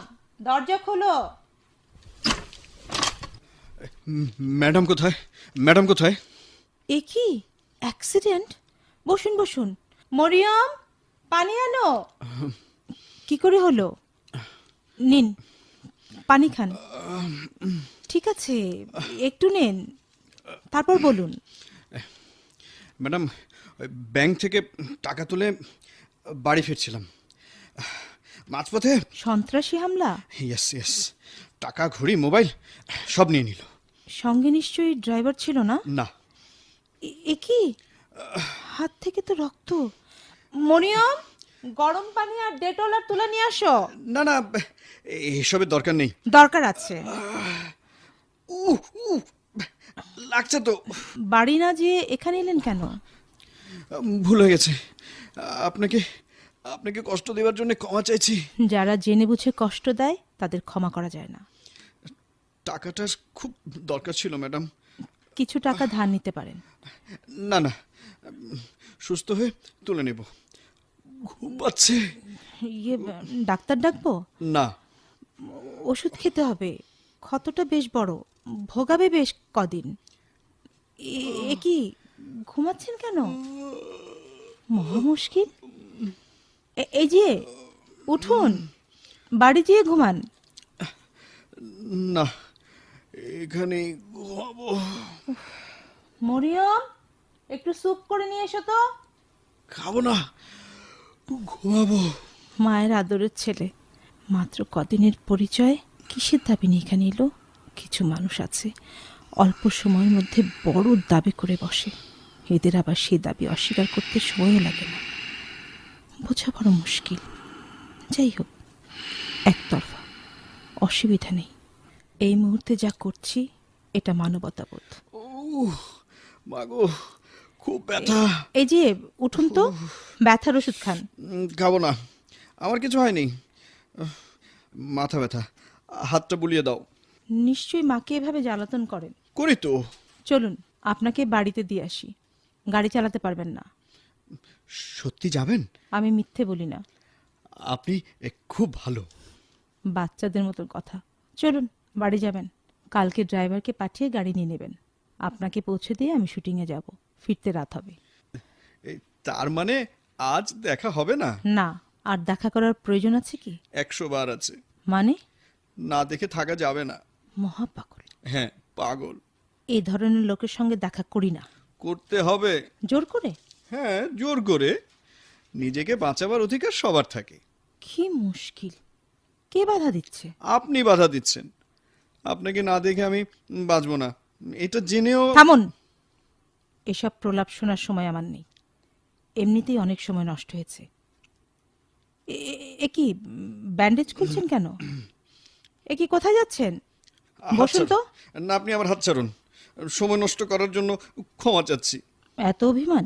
দরজা খোলো। ম্যাডাম কোথায়? ম্যাডাম কোথায়? এ কি অ্যাক্সিডেন্ট? বসুন বসুন। মরিয়ম, পানি আনো। কি করে হলো? নিন, পানি খান। ঠিক আছে, একটু নেন, তারপর বলুন। ম্যাডাম, ব্যাংক থেকে টাকা তুলে বাড়ি ফিরছিলাম, মাঝপথে সন্ত্রাসী হামলা? ইয়েস, টাকা, ঘড়ি, মোবাইল সব নিয়ে নিল। সঙ্গে নিশ্চয়ই ড্রাইভার ছিল না? না। এ কি, হাত থেকে তো রক্ত। মরিয়ম, গরম পানি আর ডেটল আর তুলে নিয়ে আসো। না, এসবের দরকার নেই। দরকার আছে। লাগছে তো। বাড়ি না যেয়ে এখানে এলেন কেন? ভুল হয়ে গেছে। আপনাকে কষ্ট দেওয়ার জন্য ক্ষমা চাইছি। যারা জেনে বুঝে কষ্ট দেয় তাদের ক্ষমা করা যায় না। টাকাটা খুব দরকার ছিল ম্যাডাম। কিছু টাকা ধার নিতে পারেন। না, সুস্থ হয়ে তুলে নেব। ঘুম পাচ্ছে। ইয়ে ডাক্তার ডাকবো? না, ওষুধ খেতে হবে, ক্ষতটা বেশ বড়, ভোগাবে বেশ কদিন। এ কি ঘুমাচ্ছেন কেন? মহা মুশকিল। এই যে উঠুন, বাড়ি যেয়ে ঘুমান। না, এখানে ঘুমাবো। মরিয়ম, একটু স্যুপ করে নিয়ে এসো তো। খাবো না, ঘুমাবো। মায়ের আদরের ছেলে, মাত্র কদিনের পরিচয়, কিসের দাবি নিয়ে এখানে এলো? কিছু মানুষ আছে অল্প সময়ের মধ্যে বড় দাবি করে বসে, এদের আবার সেই দাবি অস্বীকার করতে সময়ও লাগে না। বোঝা বড় মুশকিল। যাই হোক, একতরফা, অসুবিধা নেই। এই মুহূর্তে যা করছি এটা মানবতাবোধ। মাগো, খুব ব্যথা। এই যে উঠুন তো, ব্যথার ওষুধ খান। খাবো না, আমার কিছু হয়নি। মাথা ব্যথা, হাতটা বুলিয়ে দাও। নিশ্চয়ই মাকে এভাবে জ্বালাতন করেন। করি তো। চলুন আপনাকে বাড়িতে দিয়ে আসি, গাড়ি চালাতে পারবেন না। সত্যি যাবেন? আমি মিথ্যে বলি না। আপনি খুব ভালো। বাচ্চাদের মতো কথা। চলুন বাড়ি যাবেন, কালকে ড্রাইভারকে পাঠিয়ে গাড়ি নিয়ে নেবেন। আপনাকে পৌঁছে দিয়ে আমি শুটিংয়ে যাব, ফিরতে রাত হবে। তার মানে আজ দেখা হবে না? না, আর দেখা করার প্রয়োজন আছে কি? 100 বার আছে। মানে? না দেখে থাকা যাবে না। মহা পাগল। হ্যাঁ, পাগল। এই ধরনের লোকের সঙ্গে দেখা করি না। করতে হবে। জোর করে? হ্যাঁ, জোর করে। নিজেকে বাঁচাবার অধিকার সবার থাকে। কি মুশকিল, কে বাধা দিচ্ছে? আপনি বাধা দিচ্ছেন। আপনাকে না দেখে আমি বাঁচবো না, এটা জেনেও। থামুন, এসব প্রলাপ শোনার সময় আমার নেই। এমনিতেই অনেক সময় নষ্ট হয়েছে। এ কি ব্যান্ডেজ খুলছেন কেন? এ কি কোথায় যাচ্ছেন? বসুন তো। না, আপনি আমার হাত ছাড়ুন। সময় নষ্ট করার জন্য ক্ষমা চাচ্ছি। এত অভিমান?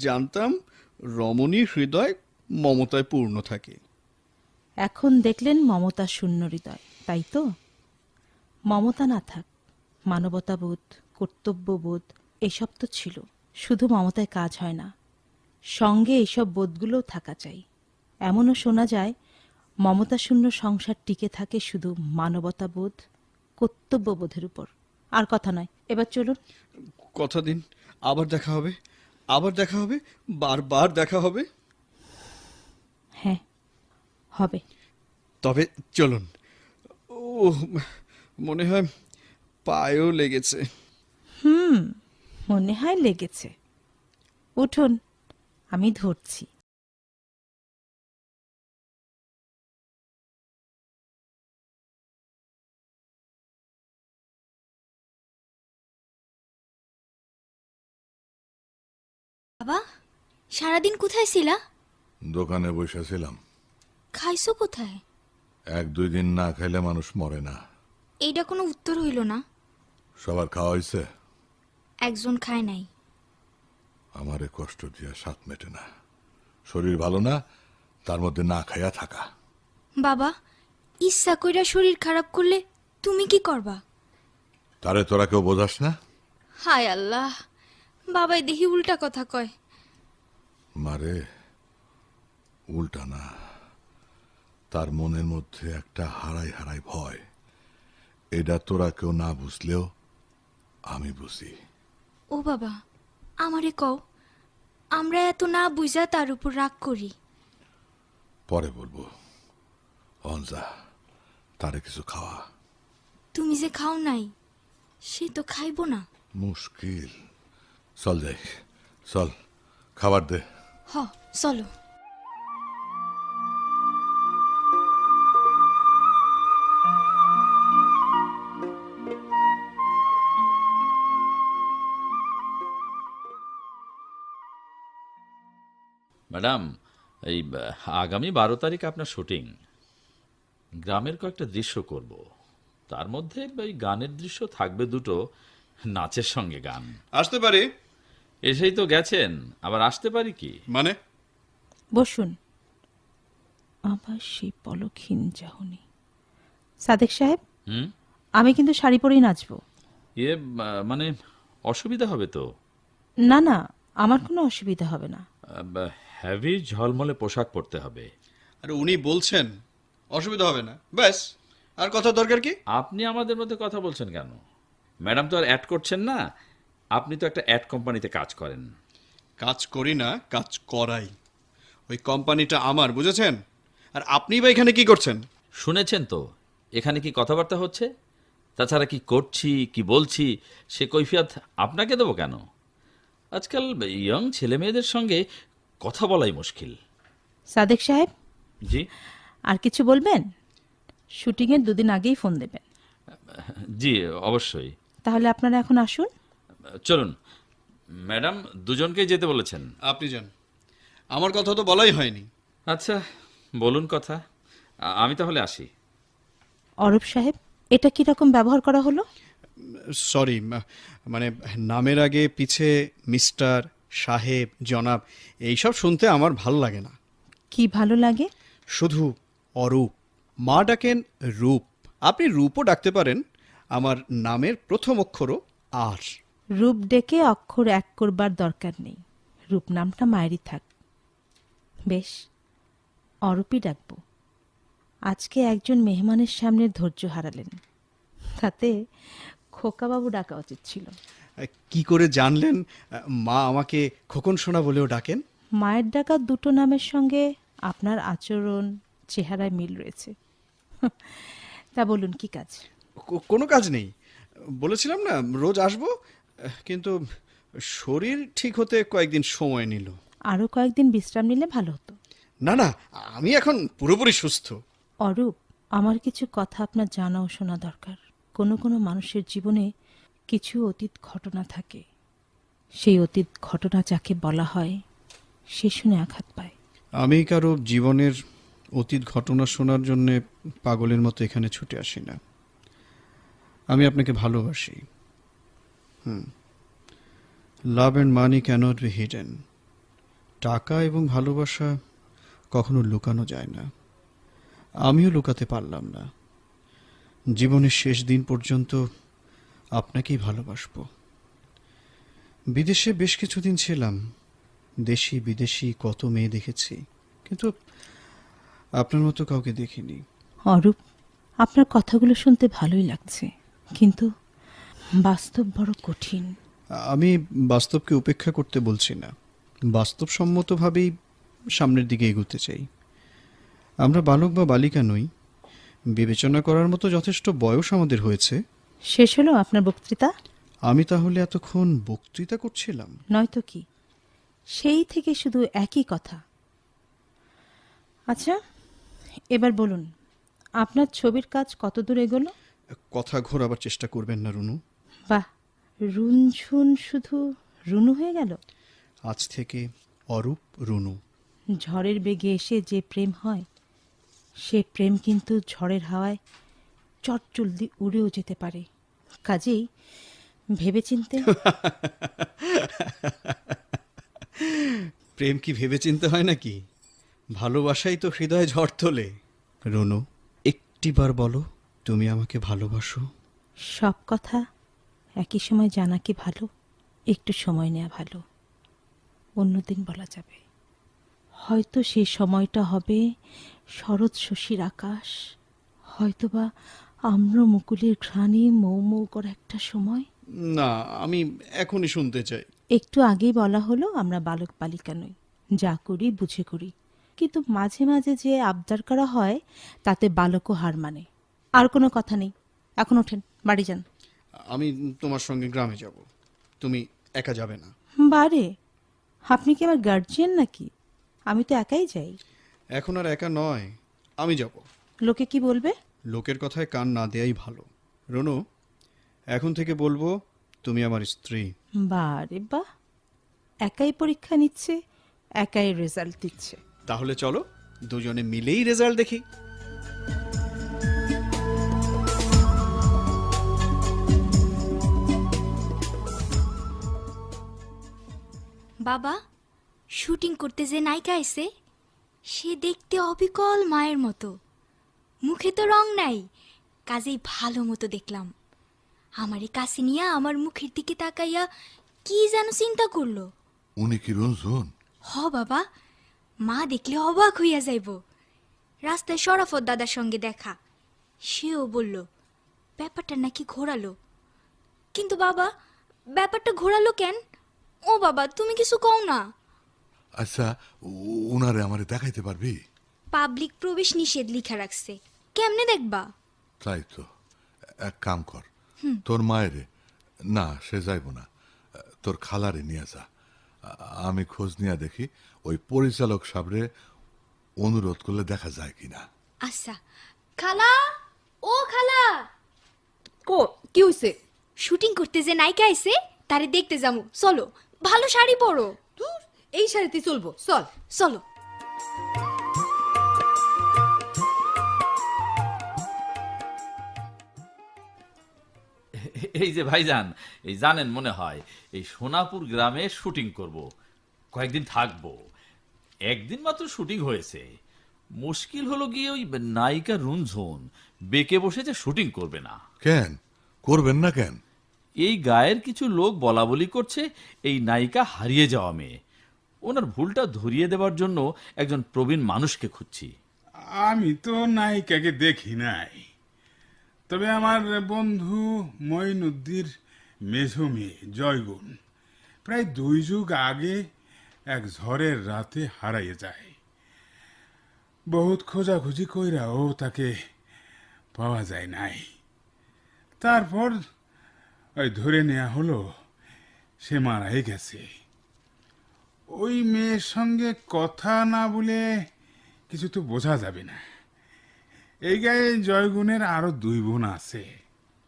জানতাম রমণীর হৃদয় মমতায় পূর্ণ থাকে। এখন দেখলেন মমতা শূন্য হৃদয়, তাই তো? মমতা না থাক, মানবতাবোধ, কর্তব্যবোধ এসব তো ছিল। শুধু মমতায় কাজ হয় না, সঙ্গে এইসব বোধগুলোও থাকা চাই। এমনও শোনা যায় মমতা শূন্য সংসার টিকে থাকে শুধু মানবতাবোধ, কর্তব্যবোধের উপর। আর কথা নয়, এবার চলুন। কথা দিন, আবার দেখা হবে, আবার দেখা হবে, বারবার দেখা হবে। হ্যাঁ, হবে। তবে চলুন। ও, মনে হয় পায়েও লেগেছে। মনে হয় লেগেছে। উঠুন, আমি ধরছি। বাবা, সারাদিন কোথায় ছিলা? দোকানে বসেছিলাম। খাইছো কোথায়? 1-2 দিন না খাইলে মানুষ মরে না। এইটা কোনো উত্তর হইল না। সবার খাওয়া হয়েছে? একজন খায় নাই। আমারে কষ্ট দিয়া স্বাদ মেটে না। শরীর ভালো না, তার মধ্যে না খাইয়া থাকা। বাবা, ইচ্ছা কইরা শরীর খারাপ করলে তুমি কি করবা? তারে তোরা কেউ বোঝাস না? হায় আল্লাহ, বাবাই দেখি উল্টা কথা কয়। মারে, উল্টা না, তার মনের মধ্যে একটা হারাই হারাই ভয়। এটা তোরা কেউ না বুঝলেও আমি বুঝি। ও বাবা, আমারে কও, আমরা এত না বুঝা তার উপর রাগ করি। পরে বলবো। অনজা, তারে কিছু খাওয়া। তুমি যে খাও নাই, সে তো খাইব না। মুশকিল। চল যাই, চল খাবার দে। হ, চলো। ম্যাডাম, এই আগামী 12 তারিখ আপনার শুটিং। গ্রামের কয়েকটা দৃশ্য করব, তার মধ্যে এই গানের দৃশ্য থাকবে 2টো, নাচের সঙ্গে গান। আসতে পারি? এসেই তো গেছেন, আবার আসতে পারি কি? মানে? বসুন। আবার সেই পলকহীন চাহনি। সাদেক সাহেব, আমি কিন্তু শাড়ি পরেই নাচবো। মানে অসুবিধা হবে তো? না না, আমার কোনো অসুবিধা হবে না। হ্যাভি ঝলমলে পোশাক পরতে হবে। আর উনি বলছেন অসুবিধা হবে না, ব্যাস, আর কথা দরকার কি? আপনি আমাদের মধ্যে কথা বলছেন কেন? ম্যাডাম তো আর অ্যাড করছেন না, আপনি তো একটা অ্যাড কোম্পানিতে কাজ করেন। কাজ করি না, কাজ করাই। ওই কোম্পানিটা আমার, বুঝেছেন? আর আপনি বা এখানে কি করছেন? শুনেছেন তো এখানে কি কথাবার্তা হচ্ছে? তাছাড়া কি করছি কি বলছি সে কৈফিয়ত আপনাকে দেবো কেন? আজকাল ইয়ং ছেলে মেয়েদের সঙ্গে কথা বলাই মুশকিল। সাদেক সাহেব, জি আর কিছু বলবেন? শুটিংয়ের 2 দিন আগেই ফোন দেবেন। জি অবশ্যই। তাহলে আপনারা এখন আসুন। চলুন, ম্যাডাম দুজনকেই যেতে বলেছেন। আপনি যান, আমার কথা তো বলাই হয়নি। আচ্ছা বলুন কথা, আমি তাহলে আসি। অরূপ সাহেব, এটা কিরকম ব্যবহার করা হলো? সরি, মানে নামের আগে পিছে মিস্টার, সাহেব, জনাব এইসব শুনতে আমার ভালো লাগে না। কি ভালো লাগে? শুধু অরূপ। মা ডাকেন রূপ, আপনি রূপও ডাকতে পারেন। আমার নামের প্রথম অক্ষরও আর। রূপ ডেকে অক্ষর এক করবার দরকার নেই, রূপ নামটা মায়েরই থাক। বেশ, অরূপই ডাকবো। আজকে একজন মেহমানের সামনে ধৈর্য হারালেন, তাতে খোকাবাবু ডাকা উচিত ছিল। কি করে জানলেন মা আমাকে খোকন সোনা বলেও ডাকেন? মায়ের ডাকা 2টো নামের সঙ্গে আপনার আচরণ চেহারায় মিল রয়েছে। তা বলুন, কি কাজ? কোনো কাজ নেই, বলেছিলাম না রোজ আসবো, কিন্তু শরীর ঠিক হতে কয়েকদিন সময় নিল। আরও কয়েকদিন বিশ্রাম নিলে ভালো হতো। না না, আমি এখন পুরোপুরি সুস্থ। অরূপ, আমার কিছু কথা আপনার জানা ও শোনা দরকার। কোনো কোনো মানুষের জীবনে কিছু অতীত ঘটনা থাকে, সেই অতীত ঘটনা যাকে বলা হয় সে শুনে আঘাত পায়। আমি কারো জীবনের অতীত ঘটনা শোনার জন্যে পাগলের মতো এখানে ছুটে আসি না। আমি আপনাকে ভালোবাসি। Love and money cannot be hidden. টাকা এবং ভালোবাসা কখনো লুকানো যায় না, আমিও লুকাতে পারলাম না। জীবনের শেষ দিন পর্যন্ত আপনাকেই ভালোবাসবো। বিদেশে বেশ কিছুদিন ছিলাম, দেশি বিদেশি কত মেয়ে দেখেছি, কিন্তু আপনার মতো কাউকে দেখিনি। অরূপ, আপনার কথাগুলো শুনতে ভালোই লাগছে, কিন্তু বাস্তব বড় কঠিন। আমি বাস্তবকে উপেক্ষা করতে বলছি না, বাস্তবসম্মতভাবেই সামনের দিকে এগোতে চাই। আমরা বালক বা বালিকা নই, বিবেচনা করার মতো যথেষ্ট বয়স আমাদের হয়েছে। শেষ হলো আপনার বক্তৃতা? আমি তাহলে এতক্ষণ বক্তৃতা করছিলাম? নয়তো কি, সেই থেকে শুধু একই কথা। আচ্ছা, এবার বলুন, আপনার ছবির কাজ কত দূর এগোলো? কথা ঘোরাবার চেষ্টা করবেন না রুনু। বাহ, রুনঝুন শুধু রুনু হয়ে গেল। আজ থেকে অরূপ রুনু। ঝড়ের বেগে এসে যে প্রেম হয়, সে প্রেম কিন্তু ঝড়ের হাওয়ায় চটজলদি উড়েও যেতে পারে। কাজেই ভেবেচিন্তে। প্রেম কি ভেবে চিনতে হয় নাকি? ভালোবাসাই তো হৃদয়ে ঝড় তোলে। রুনু, একটিবার বলো তুমি আমাকে ভালোবাসো। সব কথা একই সময় জানা কি ভালো? একটু সময় নেওয়া ভালো, অন্যদিন বলা যাবে। হয়তো সেই সময়টা হবে শরৎ শশীর আকাশ, হয়তোবা আম্র মুকুলের ঘ্রাণে মৌ মৌ করা একটা সময়। না, আমি এখনই শুনতে চাই। একটু আগেই বলা হলো আমরা বালক বালিকা নই, যা করি বুঝে করি, কিন্তু মাঝে মাঝে যে আবদার করা হয় তাতে বালকও হার মানে। আর কোনো কথা নেই, এখন ওঠেন, বাড়ি যান। আমি তোমার সঙ্গে গ্রামে যাব, তুমি একা যাবে না। বারে, আপনি কি আমার গার্জিয়ান নাকি? আমি তো একাই যাই। এখন আর একা নয়, আমি যাব। লোকে কি বলবে? লোকের কথায় কান না দেয়াই ভালো। রুনু, এখন থেকে বলবো তুমি আমার স্ত্রী। বারে বাহ, একাই পরীক্ষা নিচ্ছে, একাই রেজাল্ট দিচ্ছে। তাহলে চলো দুজনে মিলেই রেজাল্ট দেখি। বাবা, শুটিং করতে যে নায়িকা আইছে, সে দেখতে অবিকল মায়ের মতো। মুখে তো রং নাই, কাজেই ভালো মতো দেখলাম। আমারে কাছে নিয়ে আমার মুখের দিকে তাকাইয়া কি যেন চিন্তা করলো। উনি কি রঞ্জন? হ বাবা, মা দেখলে অবাক হইয়া যাইব। রাস্তায় শরাফত দাদার সঙ্গে দেখা, সেও বলল ব্যাপারটা নাকি ঘোরালো। কিন্তু বাবা, ব্যাপারটা ঘোরালো কেন? ও বাবা, তুমি কিছু কও না। আচ্ছা, উনারে আমারে দেখাইতে পারবি? পাবলিক প্রবেশ নিষেধ লিখা রাখছে, কেমনে দেখবা? তাই তো, এক কাম কর, তোর মায়েরে, না সে যাইব না, তোর খালারে নিয়ে যা। আমি খোঁজ নিয়ে দেখি ওই পরিচালক সাবরে অনুরোধ করলে দেখা যায় কিনা। আচ্ছা। খালা, ও খালা, কো কি হইছে? শুটিং করতে যে নায়িকা আইছে তারে দেখতে যামু, চলো। ভালো শাড়ি পরো। দূর, এই শাড়িতে চলবো, চল। চলো। এই যে ভাইজান, এই জানেন মনে হয় এই সোনাপুর গ্রামে শুটিং করব, কয়েকদিন থাকবো। একদিন মাত্র শুটিং হয়েছে। মুশকিল হলো গিয়ে ওই নায়িকা রুনঝুন বেঁকে বসেছে, শুটিং করবে না। কেন করবেন না কেন? এই গায়ের কিছু লোক বলা বলি করছে এই নায়িকা হারিয়ে যাওয়া মেয়ে। ওনার ভুলটা ধরিয়ে দেওয়ার জন্য একজন প্রবীণ মানুষকে খুঁজছি। আমি তো নায়িকাকে দেখি নাই, তবে আমার বন্ধু মঈনুদ্দির মেঝো মেয়ে জয়গুণ প্রায় 2 যুগ আগে এক ঝড়ের রাতে হারাইয়ে যায়। বহুত খোঁজাখুঁজি কইরাও তাকে পাওয়া যায় নাই। তারপর ওই ধরে নেওয়া হলো সে মারাই গেছে। ওই মেয়ের সঙ্গে কথা না বলে কিছু তো বোঝা যাবে না। এই গায়ে জয়গুণের আরো 2 বোন আছে,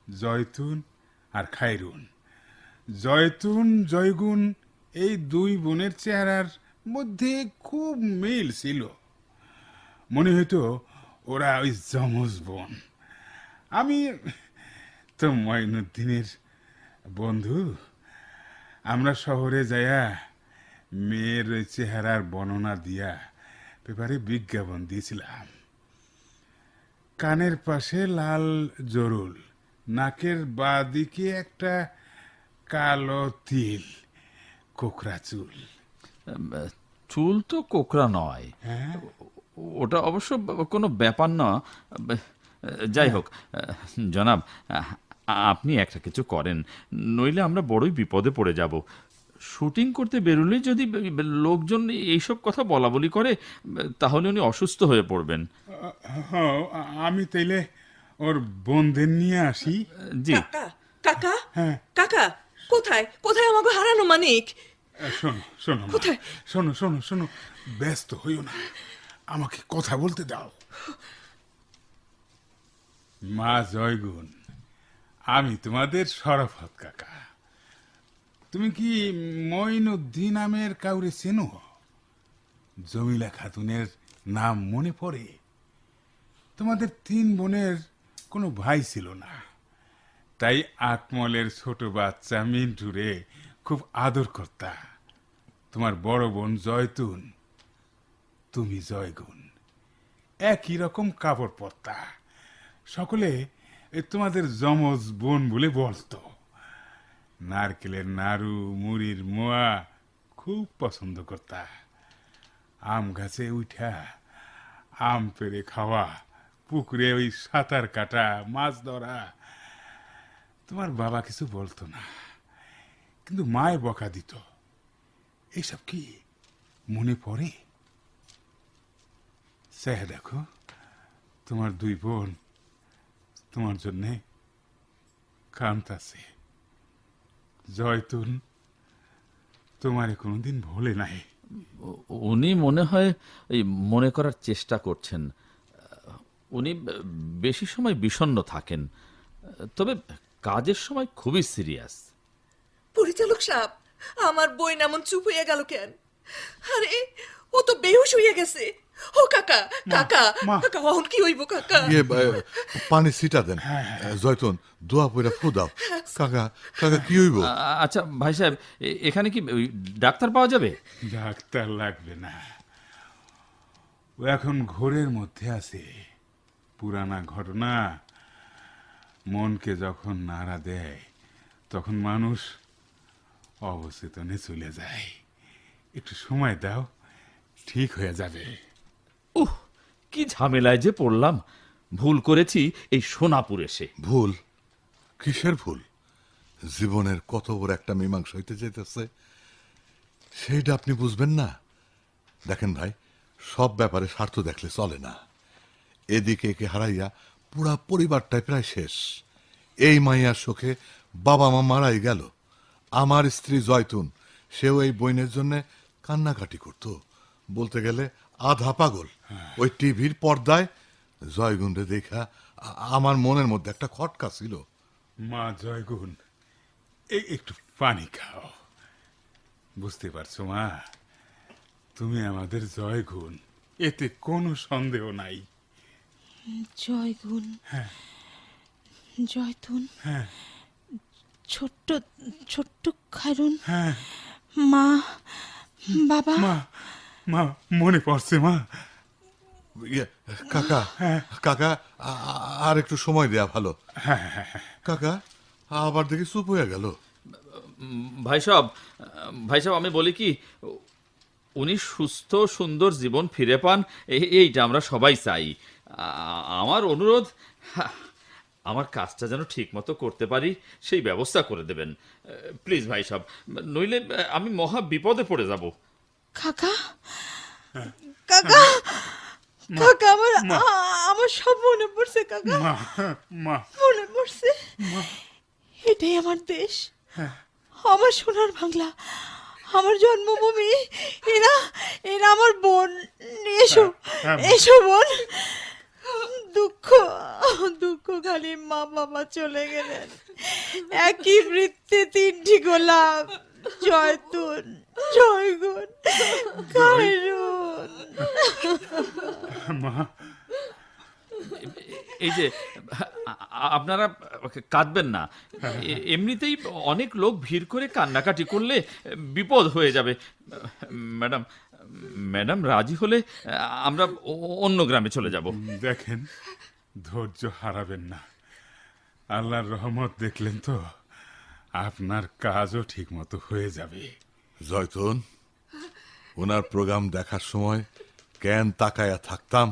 জয়তুন আর খায়রুন। জয়তুন জয়গুণ এই 2 বোনের চেহারার মধ্যে খুব মিল ছিল, মনে হইতো ওরা ওই যমজ বোন। আমি তো মঈনুদ্দিনের বন্ধু, আমরা শহরে যাইয়া মেয়ের ওই চেহারার বর্ণনা দিয়া পেপারে বিজ্ঞাপন দিয়েছিলাম। কানের পাশে লাল জরুল, নাকের বাঁদিকে একটা কালো তিল, কোকড়া চুল। চুল তো কোকড়া নয়, হ্যাঁ, ওটা অবশ্য কোনো ব্যাপার না। যাই হোক জনাব, আপনি একটা কিছু করেন, নইলে আমরা বড়ই বিপদে পড়ে যাব। শুটিং করতে বেরোলে যদি লোকজন এইসব কথা বলা বলি করে, তাহলে উনি অসুস্থ হয়ে পড়বেন। আমি তাইলে ওর বোনদের নিয়ে আসি। জি। কাকা, কাকা, হ্যাঁ। কাকা, কোথায় কোথায় আমাকে হারানো মানিক? শোনো শোনো মা, কোথায়? শোনো শোনো শোনো, ব্যস্ত হইও না, আমাকে কথা বলতে দাও। মা জয়গুণ, আমি তোমাদের শরাফত কাকা। তুমি কি মঈনুদ্দিন নামের কাউরে চেনো? জমিলা খাতুনের নাম মনে পড়ে? তোমাদের 3 বোনের কোনো ভাই ছিল না, তাই আকমলের ছোট বাচ্চা মিন্টুরে খুব আদর করতা। তোমার বড় বোন জয়তুন, তুমি জয়গুণ, একই রকম কাপড় পরতা। সকলে তোমাদের যমজ বোন বলে বলতো। নারকেলের নাড়ু, মুড়ির মোয়া খুব পছন্দ করতা। আম গাছে উঠা আম পেড়ে খাওয়া, পুকুরে ওই সাঁতার কাটা, মাছ ধরা। তোমার বাবা কিছু বলতো না, কিন্তু মায়ে বকা দিত। এইসব কি মনে পড়ে? স্যার দেখো, তোমার 2 বোন তোমার জন্যে কাঁদতাছে। জয়তুন তোমারে কোনোদিন ভোলে নাই। উনি মনে হয় এই মনে করার চেষ্টা করছেন। উনি বেশি সময় বিষণ্ণ থাকেন, তবে কাজের সময় খুবই সিরিয়াস। পরিচালক সাহেব, আমার বই এমন চুপ হইয়া গেল কেন? আরে ও তো বেহুশ হইয়া গেছে। ও কাকা, কাকা, মা। কাকা, এখন কি হইব কাকা? পানি ছিটা দেন। জয়তুন, দোয়া পইরা ফু দাও। কাকা, কাকা কি হইব? আচ্ছা ভাই সাহেব, এখানে কি ওই ডাক্তার পাওয়া যাবে? ডাক্তার লাগবে না, ও এখন ঘোরের মধ্যে আছে। পুরানা ঘটনা মনকে যখন নাড়া দেয়, তখন মানুষ অবচেতনে চলে যায়। একটু সময় দাও, ঠিক হয়ে যাবে। উহ, কি ঝামেলায় যে পড়লাম। ভুল করেছি এই সোনাপুর এসে। ভুল? কিসের ভুল? জীবনের কত বড় একটা মীমাংসা হইতে যেতেছে, সেইটা আপনি বুঝবেন না? দেখেন ভাই, সব ব্যাপারে স্বার্থ দেখলে চলে না। এদিকে একে হারাইয়া পুরা পরিবারটাই প্রায় শেষ। এই মাইয়ার শোকে বাবা মা মারাই গেল। আমার স্ত্রী জয়তুন, সেও এই বইনের জন্য কান্নাকাটি করত। বলতে গেলে আধা পাগল। ওই টিভির পর্দায় জয়গুণরে দেখা আমার মনের মধ্যে একটা খটকা ছিল। মা জয়গুণ, এই একটু পানি খাও। বুঝতে পারছো মা, তুমি আমাদের জয়গুণ, এতে কোনো সন্দেহ নাই। জয়গুণ, জয়তুন, ছোট্ট ছোট্ট খায়রুন, মা, বাবা। মা, মা মনে পড়ছে মা। ইয়ে, কাকা, কাকা, আর একটু সময় দেয়া ভালো। কাকা আবার দেখি চুপ হয়ে গেল। ভাই সাহেব, আমি বলি কি, উনি সুস্থ সুন্দর জীবন ফিরে পান, এইটা আমরা সবাই চাই। আমার অনুরোধ, আমার কাজটা যেন ঠিক মতো করতে পারি সেই ব্যবস্থা করে দেবেন প্লিজ ভাই সাহেব, নইলে আমি মহা বিপদে পড়ে যাব। কাকা, কাকা, কাকা, আমার সব মনে পড়ছে কাকা, মনে পড়ছে। এটাই আমার দেশ, আমার সোনার বাংলা, আমার জন্মভূমি। এরা এরা আমার বোন। এসো, এসো বোন। দুঃখ দুঃখ খালি মা বাবা চলে গেলেন, একই বৃত্তে তিনটি গোলাপ, জয়তুন, জয়গুণ, খায়রুন। মা, এই যে আপনারা কাঁদবেন না, এমনিতেই অনেক লোক ভিড় করে কান্নাকাটি করলে বিপদ হয়ে যাবে। ম্যাডাম ম্যাডাম রাজি হলে আমরা অন্য গ্রামে চলে যাব। দেখেন, ধৈর্য হারাবেন না। আল্লাহর রহমত দেখলেন তো, আপনার কাজও ঠিক মতো হয়ে যাবে। জয়তুন, ওনার প্রোগ্রাম দেখার সময় কেন তাকায়া থাকতাম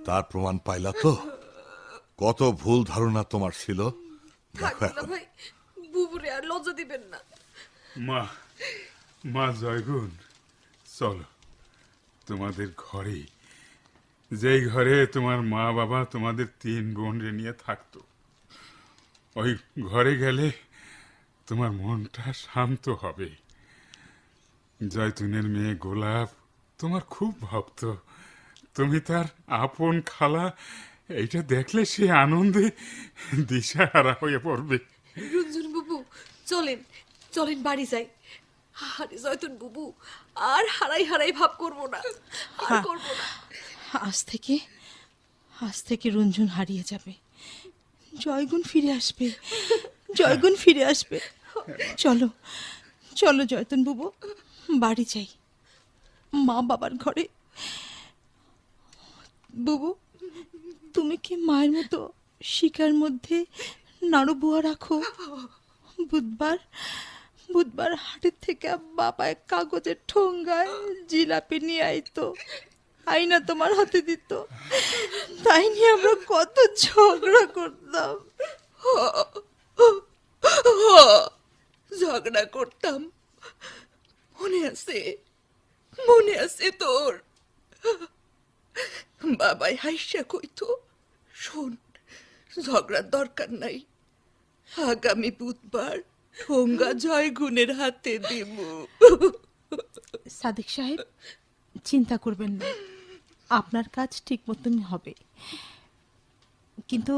তার প্রমাণ পাইলা তো? কত ভুল ধারণা তোমার ছিল। দেখো এখন। ভাই, বুবুরে আর লজ্জা দিবেন না। মা, মা জয়গুণ, চলো তোমাদের ঘরে, যেই ঘরে তোমার মা বাবা তোমাদের 3 বোনরে নিয়ে থাকতো, ওই ঘরে গেলে তোমার মনটা শান্ত হবে। জয়তুনের মেয়ে গোলাপ তোমার খুব ভক্ত, তুমি তার আপন খালা, এইটা দেখলে সে আনন্দে দিশাহারা হয়ে পড়বে। রঞ্জন বুবু, চলেন চলেন বাড়ি যাই। আরে জয়তুন বুবু, আর হারাই হারাই ভাব করবো না, আর করবো না। আজ থেকে রঞ্জন হারিয়ে যাবে, জয়গুণ ফিরে আসবে, জয়গুণ ফিরে আসবে। চলো চলো জয়তুন বুবু, বাড়ি যাই, মা বাবার ঘরে। বুবু, তুমি কি মায়ের মতো শিকার মধ্যে নাড়ু বুয়া রাখো? বুধবার বুধবার হাটের থেকে বাবা এক কাগজের ঠোঙ্গায় জিলাপি নিয়ে আইতো, আইনা তোমার হাতে দিত, তাই নিয়ে আমরা কত ঝগড়া করতাম। ঝগড়া করতাম, মনে আছে, মনে আছে তোর? বাবাই হাইসা কইতো, শোন, ঝগড়ার দরকার নাই, আগামী বুধবার ঠোঙ্গা জয়গুণের হাতে দিব। সাদিক সাহেব, চিন্তা করবেন না, আপনার কাজ ঠিক মতন হবে, কিন্তু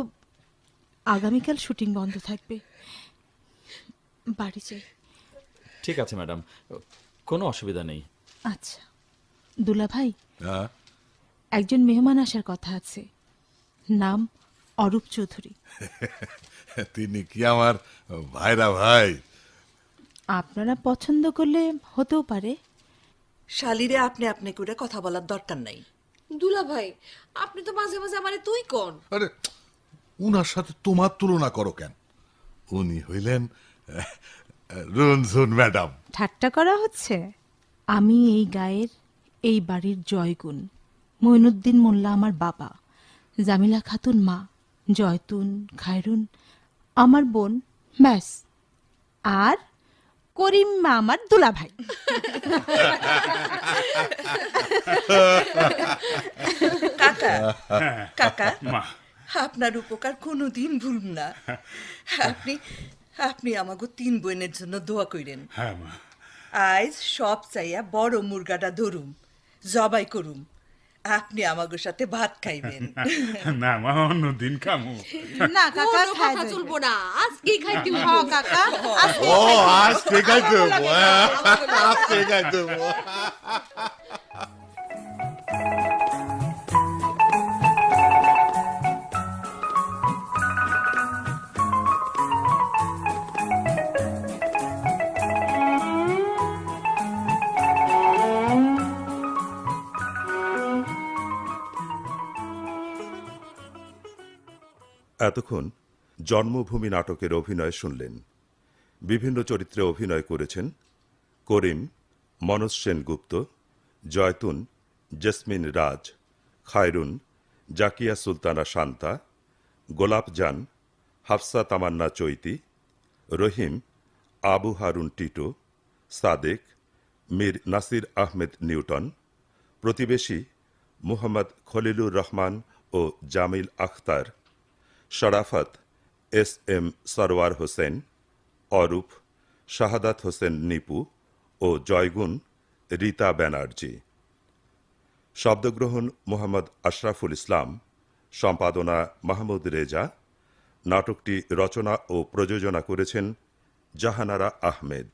আগামীকাল শুটিং বন্ধ থাকবে, বাড়ি যাই। ঠিক আছে ম্যাডাম, কোনো অসুবিধা নেই। আচ্ছা দুলা ভাই, হ্যাঁ? একজন মেহমান আসার কথা আছে, নাম অরূপ চৌধুরী। তিনি কি আমার ভাইরা ভাই? আপনারা পছন্দ করলে হতেও পারে। শালিরে আপনি আপনি করে কথা বলার দরকার নাই। দুলা ভাই, আপনি তো মাঝে মাঝে আমারে তুই কোন। আরে, উনার সাথে তোমার তুলনা করো কেন? উনি হইলেন রঞ্জন ম্যাডাম। ঠাট্টা করা হচ্ছে? আমি এই গায়ের, এই বাড়ির জয়গুণ। মঈনুদ্দিন মোল্লা আমার বাবা, জামিলা খাতুন মা, জয়তুন, খায়রুন আমার বোন, ব্যাস। আর করিম মা আমার দুলাভাই। কাকা কাকা মা আপনার উপকার কোনোদিন ভুলব না। আপনি আপনি আমাগো 3 বোনের জন্য দোয়া কইরেন। হ্যাঁ মা আজ সব চাইয়া বড় মুরগাটা ধরুম, জবাই করুম, আপনি আমাগো সাথে ভাত খাইবেন। না মা অন্যদিন খামু। না কাকা, কোনো কথা চলবো না, আজকেই খাইতে হ হইব। কাকা, ও আজ শেখাই দেবো, আজ শেখাই দেবো। এতক্ষণ জন্মভূমি নাটকের অভিনয় শুনলেন। বিভিন্ন চরিত্রে অভিনয় করেছেন করিম মনোজ সেনগুপ্ত, জয়তুন জেসমিন রাজ, খায়রুন জাকিয়া সুলতানা শান্তা, গোলাপজান হাফসা তামান্না চৈতি, রহিম আবু হারুন টিটো, সাদেক মীর নাসির আহমেদ নিউটন, প্রতিবেশী মুহাম্মদ খলিলুর রহমান ও জামিল আখতার, শরাফত এস এম সরওয়ার হোসেন, অরূপ শাহাদাত হোসেন নিপু ও জয়গুণ রীতা ব্যানার্জি। শব্দগ্রহণ মোহাম্মদ আশরাফুল ইসলাম, সম্পাদনা মাহমুদ রেজা। নাটকটি রচনা ও প্রযোজনা করেছেন জাহানারা আহমেদ।